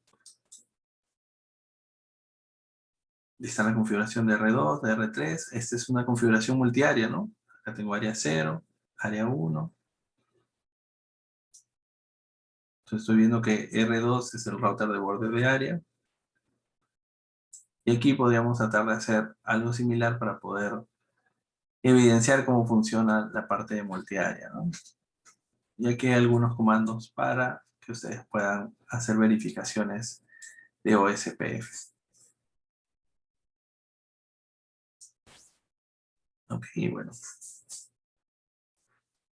Está la configuración de R2, de R3. Esta es una configuración multiárea, ¿no? Acá tengo área 0, área 1. Entonces estoy viendo que R2 es el router de borde de área. Y aquí podríamos tratar de hacer algo similar para poder evidenciar cómo funciona la parte de multiárea, ¿no? Y aquí hay algunos comandos para que ustedes puedan hacer verificaciones de OSPF. Ok, bueno.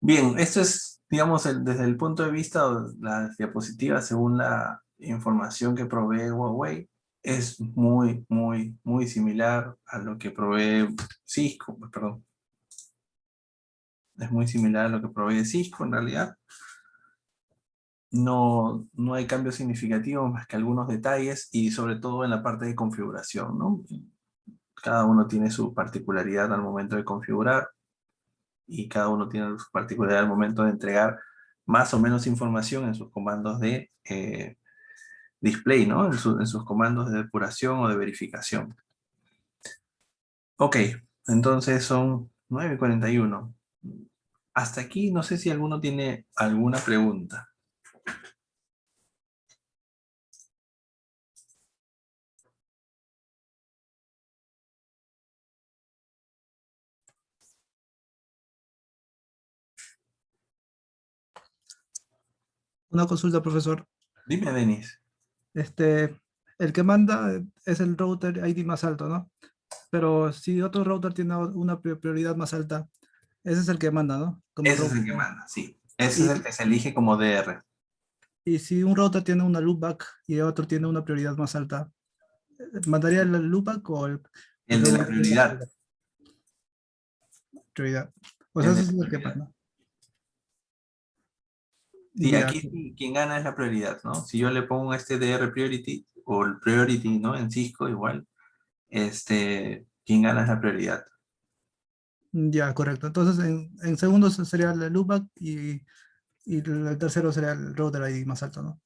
Bien, esto es, digamos, desde el punto de vista de las diapositivas, según la información que provee Huawei, es muy, muy, muy similar a lo que provee Cisco, perdón. Es muy similar a lo que provee Cisco, en realidad. No hay cambios significativos más que algunos detalles y sobre todo en la parte de configuración, ¿no? Cada uno tiene su particularidad al momento de configurar y cada uno tiene su particularidad al momento de entregar más o menos información en sus comandos de display, ¿no? En sus comandos de depuración o de verificación. Ok, entonces son 9:41. Hasta aquí no sé si alguno tiene alguna pregunta. Una consulta, profesor. Dime, Denis. El que manda es el router ID más alto, ¿no? Pero si otro router tiene una prioridad más alta, ese es el que manda, ¿no? Como Ese es el que router. manda, sí. Ese es el que se elige como DR. Y si un router tiene una loopback y otro tiene una prioridad más alta, ¿mandaría el loopback o el El de la router tiene la prioridad. prioridad? O sea, El de ese es la el que prioridad. manda. Sí, Ya, aquí sí, quien gana es la prioridad, ¿no? Si yo le pongo este DR priority o el priority, ¿no? En Cisco igual, quien gana es la prioridad. ya, correcto. Entonces, en segundos sería el loopback y el tercero sería el router ID más alto, ¿no?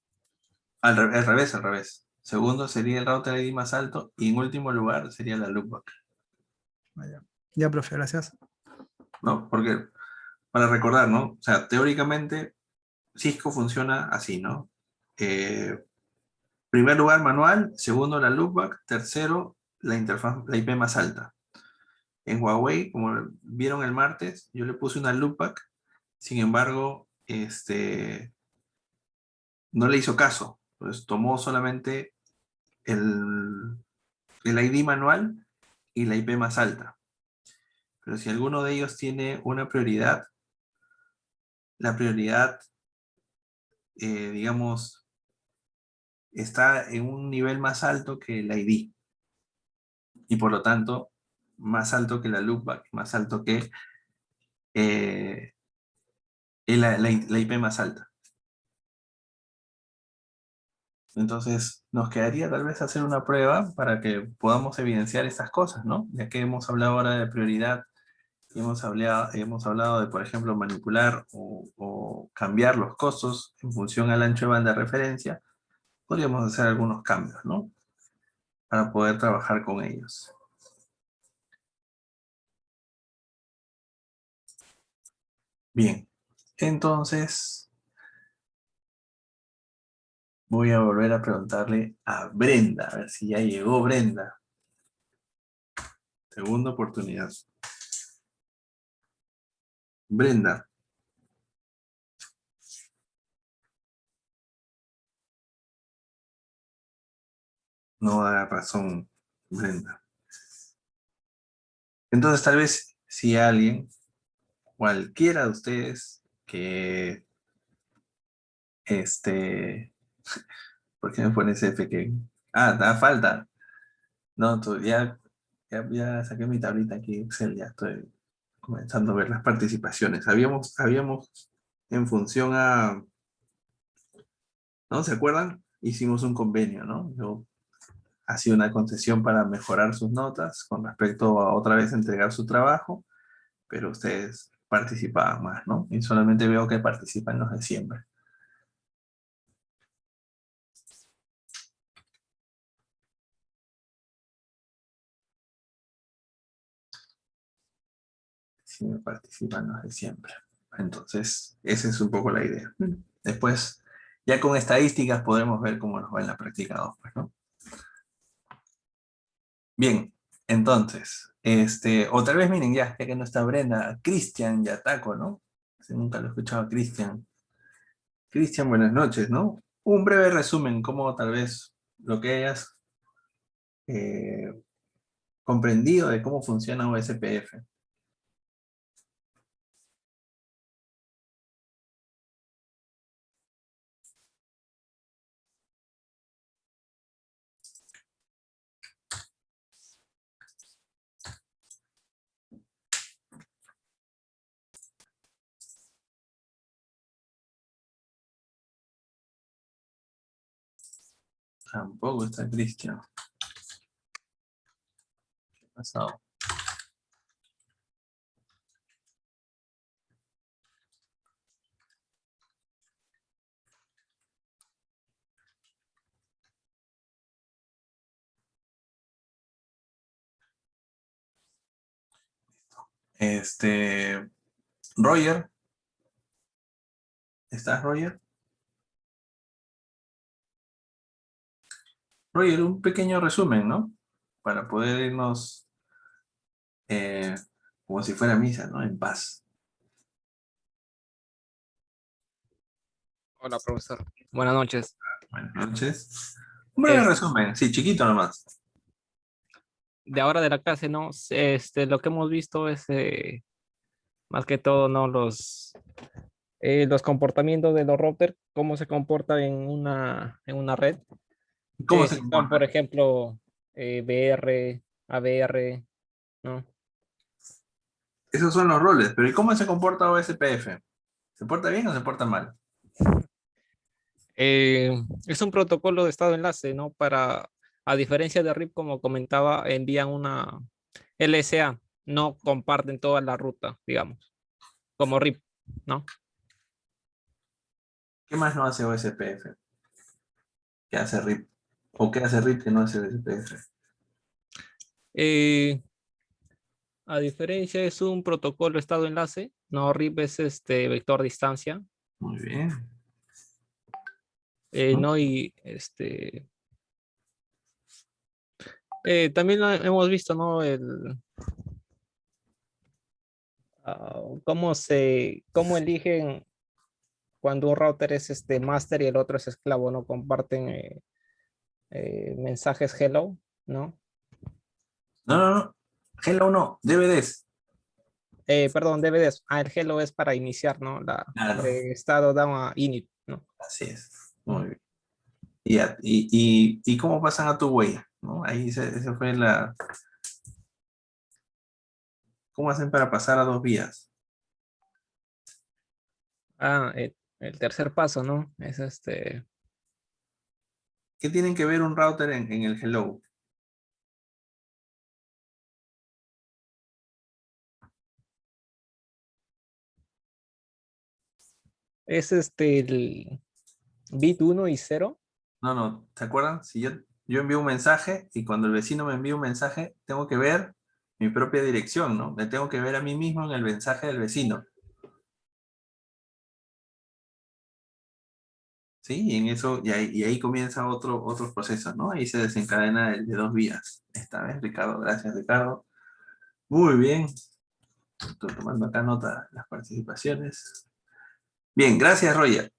Al revés, al revés. Segundo sería el router ID más alto y en último lugar sería la loopback, Ah, ya. Ya, profe, gracias. ¿no? Porque, para recordar, ¿no? O sea, teóricamente Cisco funciona así, ¿no? primer lugar, manual. Segundo, la loopback. Tercero, la interfaz, la IP más alta. En Huawei, como vieron el martes, yo le puse una loopback. Sin embargo, no le hizo caso. Entonces tomó solamente el ID manual y la IP más alta. Pero si alguno de ellos tiene una prioridad, la prioridad, digamos, está en un nivel más alto que el ID. Y por lo tanto, más alto que la loopback, más alto que la IP más alta. Entonces, nos quedaría tal vez hacer una prueba para que podamos evidenciar estas cosas, ¿no? Ya que hemos hablado ahora de prioridad, y hemos hablado de, por ejemplo, manipular o cambiar los costos en función al ancho de banda de referencia, podríamos hacer algunos cambios, ¿no? Para poder trabajar con ellos. Bien, entonces voy a volver a preguntarle a Brenda, a ver si ya llegó Brenda. Segunda oportunidad. Brenda. No da razón, Brenda. Entonces, tal vez si alguien, cualquiera de ustedes, que ¿por qué me pones F que? Da falta. No, ya saqué mi tablita aquí, Excel, ya estoy comenzando a ver las participaciones. Habíamos en función a, ¿no? ¿Se acuerdan? Hicimos un convenio, ¿no? Yo hacía una concesión para mejorar sus notas con respecto a otra vez entregar su trabajo, pero ustedes participaban más, ¿no? Y solamente veo que participan los de siempre. Si me participan los de siempre. Entonces, esa es un poco la idea. Después, ya con estadísticas podremos ver cómo nos va en la práctica 2, pues, ¿no? Bien, entonces, o tal vez miren ya que no está Brenda, Cristian Yataco, ¿no? Nunca lo he escuchado a Cristian. Cristian, buenas noches, ¿no? Un breve resumen, como tal vez lo que hayas comprendido de cómo funciona OSPF. Tampoco está Cristian. ¿Qué ha pasado? Roger. ¿Estás, Roger? Roger, un pequeño resumen, ¿no? Para poder irnos como si fuera misa, ¿no? En paz. Hola, profesor. Buenas noches. Buenas noches. Un breve resumen, sí, chiquito nomás. De ahora de la clase, ¿no? Lo que hemos visto es más que todo, ¿no? Los comportamientos de los routers, cómo se comportan en una red. ¿Cómo se Si son, por comporta? ejemplo, BR, ABR, ¿no? Esos son los roles, pero ¿y cómo se comporta OSPF? ¿Se porta bien o se porta mal? Es un protocolo de estado enlace, ¿no? A diferencia de RIP, como comentaba, envían una LSA, no comparten toda la ruta, digamos, como RIP, ¿no? ¿Qué más no hace OSPF? ¿Qué hace RIP? ¿O qué hace RIP que no hace OSPF? Eh, a diferencia, es un protocolo estado enlace, no RIP es vector distancia. Muy bien. ¿no? ¿no? Y también lo hemos visto, ¿no? Cómo eligen cuando un router es master y el otro es esclavo, ¿no? Comparten mensajes hello, ¿no? No, no, no. Hello no, DVDs. Perdón, DVDs. El hello es para iniciar, ¿no? Claro. Estado down a init, ¿no? Así es. Muy bien. Y cómo pasan a tu huella, ¿no? Ahí esa fue la... ¿Cómo hacen para pasar a 2 vías? El tercer paso, ¿no? Es ¿Qué tienen que ver un router en el hello? el bit 1 y 0. No, no, ¿se acuerdan? Si yo envío un mensaje y cuando el vecino me envía un mensaje, tengo que ver mi propia dirección, ¿no? Me tengo que ver a mí mismo en el mensaje del vecino. ¿Sí? Y en eso, y ahí comienza otros procesos, ¿no? Ahí se desencadena el de 2 vías. Esta vez, Ricardo, gracias, Ricardo. Muy bien. Estoy tomando acá nota de las participaciones. Bien, gracias, Roger.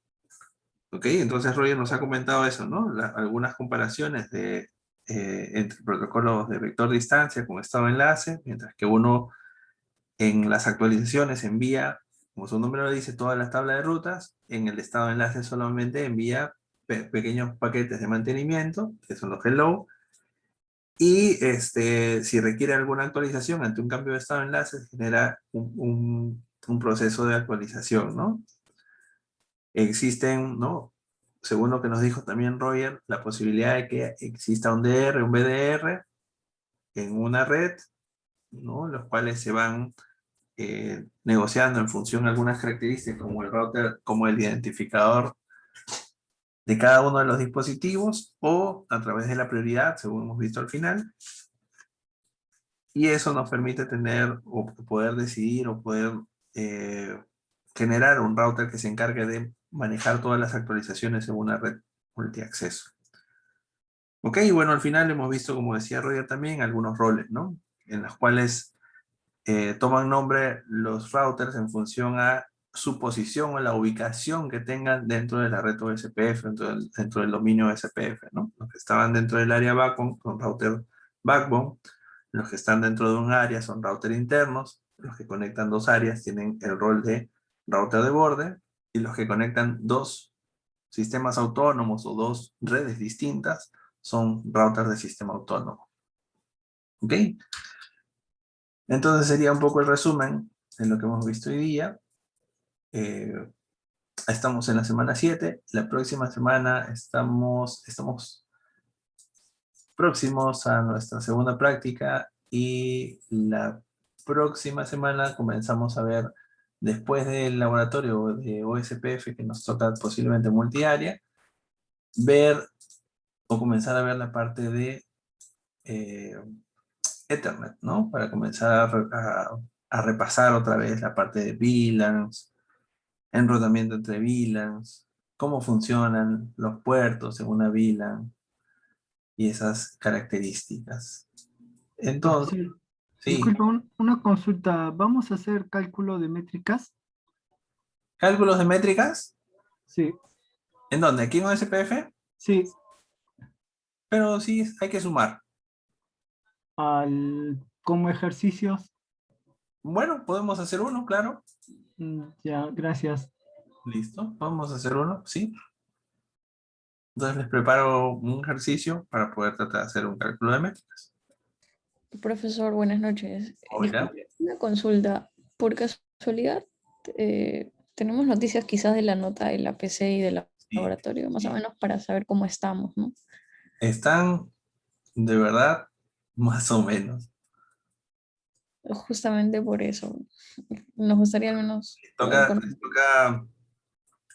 Ok, entonces Roger nos ha comentado eso, ¿no? Algunas comparaciones entre protocolos de vector distancia con estado de enlace, mientras que uno en las actualizaciones envía, como su nombre lo dice, todas las tablas de rutas, en el estado de enlace solamente envía pequeños paquetes de mantenimiento, que son los hello, y si requiere alguna actualización ante un cambio de estado de enlace, se genera un proceso de actualización, ¿no? Existen, ¿no? Según lo que nos dijo también Roger, la posibilidad de que exista un DR, un BDR en una red, ¿no? Los cuales se van negociando en función de algunas características como el router, como el identificador de cada uno de los dispositivos o a través de la prioridad, según hemos visto al final. Y eso nos permite tener o poder decidir o poder generar un router que se encargue de manejar todas las actualizaciones en una red multiacceso. Ok, bueno, al final hemos visto, como decía Roger también, algunos roles, ¿no? En los cuales toman nombre los routers en función a su posición o la ubicación que tengan dentro de la red OSPF, dentro del dominio OSPF, ¿no? Los que estaban dentro del área backbone son router backbone, los que están dentro de un área son router internos, los que conectan 2 áreas tienen el rol de router de borde, y los que conectan 2 sistemas autónomos o 2 redes distintas son routers de sistema autónomo. ¿Ok? Entonces sería un poco el resumen de lo que hemos visto hoy día. Estamos en la semana 7. La próxima semana estamos próximos a nuestra segunda práctica y la próxima semana comenzamos a ver, después del laboratorio de OSPF que nos toca posiblemente multiárea, ver o comenzar a ver la parte de Ethernet, ¿no? Para comenzar a repasar otra vez la parte de VLANs, enrutamiento entre VLANs, cómo funcionan los puertos en una VLAN y esas características. Entonces, Profesor, sí, disculpa, una consulta. ¿Vamos a hacer cálculo de métricas? cálculos de métricas, Sí, ¿en dónde? ¿Aquí en OSPF? sí. Pero sí, hay que sumar. Como ejercicios. Bueno, podemos hacer uno, claro. Ya, gracias. Listo, vamos a hacer uno, sí. Entonces les preparo un ejercicio para poder tratar de hacer un cálculo de métricas. Profesor, buenas noches. Hola. Disculpe, una consulta. Por casualidad, tenemos noticias quizás de la nota de la PC y del Sí, laboratorio, más o sí. menos para saber cómo estamos, ¿no? Están, de verdad, más o menos. Justamente por eso. Nos gustaría al menos poder Les toca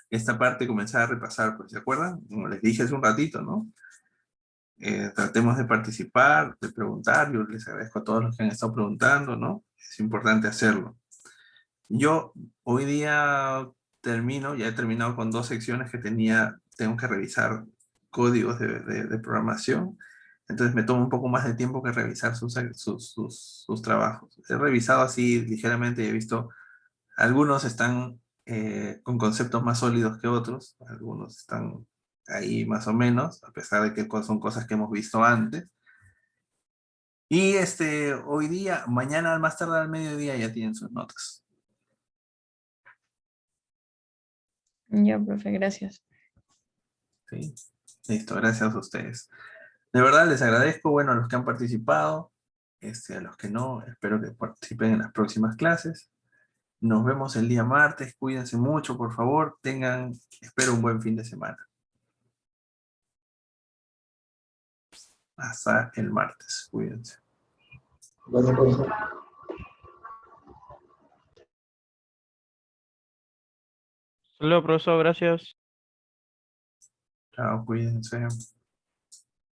esta parte comenzar a repasar, pues, ¿se acuerdan? Como les dije hace un ratito, ¿no? Tratemos de participar, de preguntar. Yo les agradezco a todos los que han estado preguntando, ¿no? Es importante hacerlo. Yo hoy día ya he terminado con 2 secciones que tenía tengo que revisar códigos de programación, entonces me toma un poco más de tiempo que revisar sus trabajos. He revisado así ligeramente y he visto, algunos están con conceptos más sólidos que otros, algunos están ahí más o menos, a pesar de que son cosas que hemos visto antes. Y hoy día, mañana más tarde al mediodía ya tienen sus notas. Ya, profe, gracias. ¿Sí? Listo, gracias a ustedes. De verdad les agradezco, bueno, a los que han participado, a los que no, espero que participen en las próximas clases. Nos vemos el día martes, cuídense mucho, por favor, espero un buen fin de semana. Hasta el martes, cuídense. Gracias, profesor. Hasta luego, profesor, gracias. Chao, cuídense.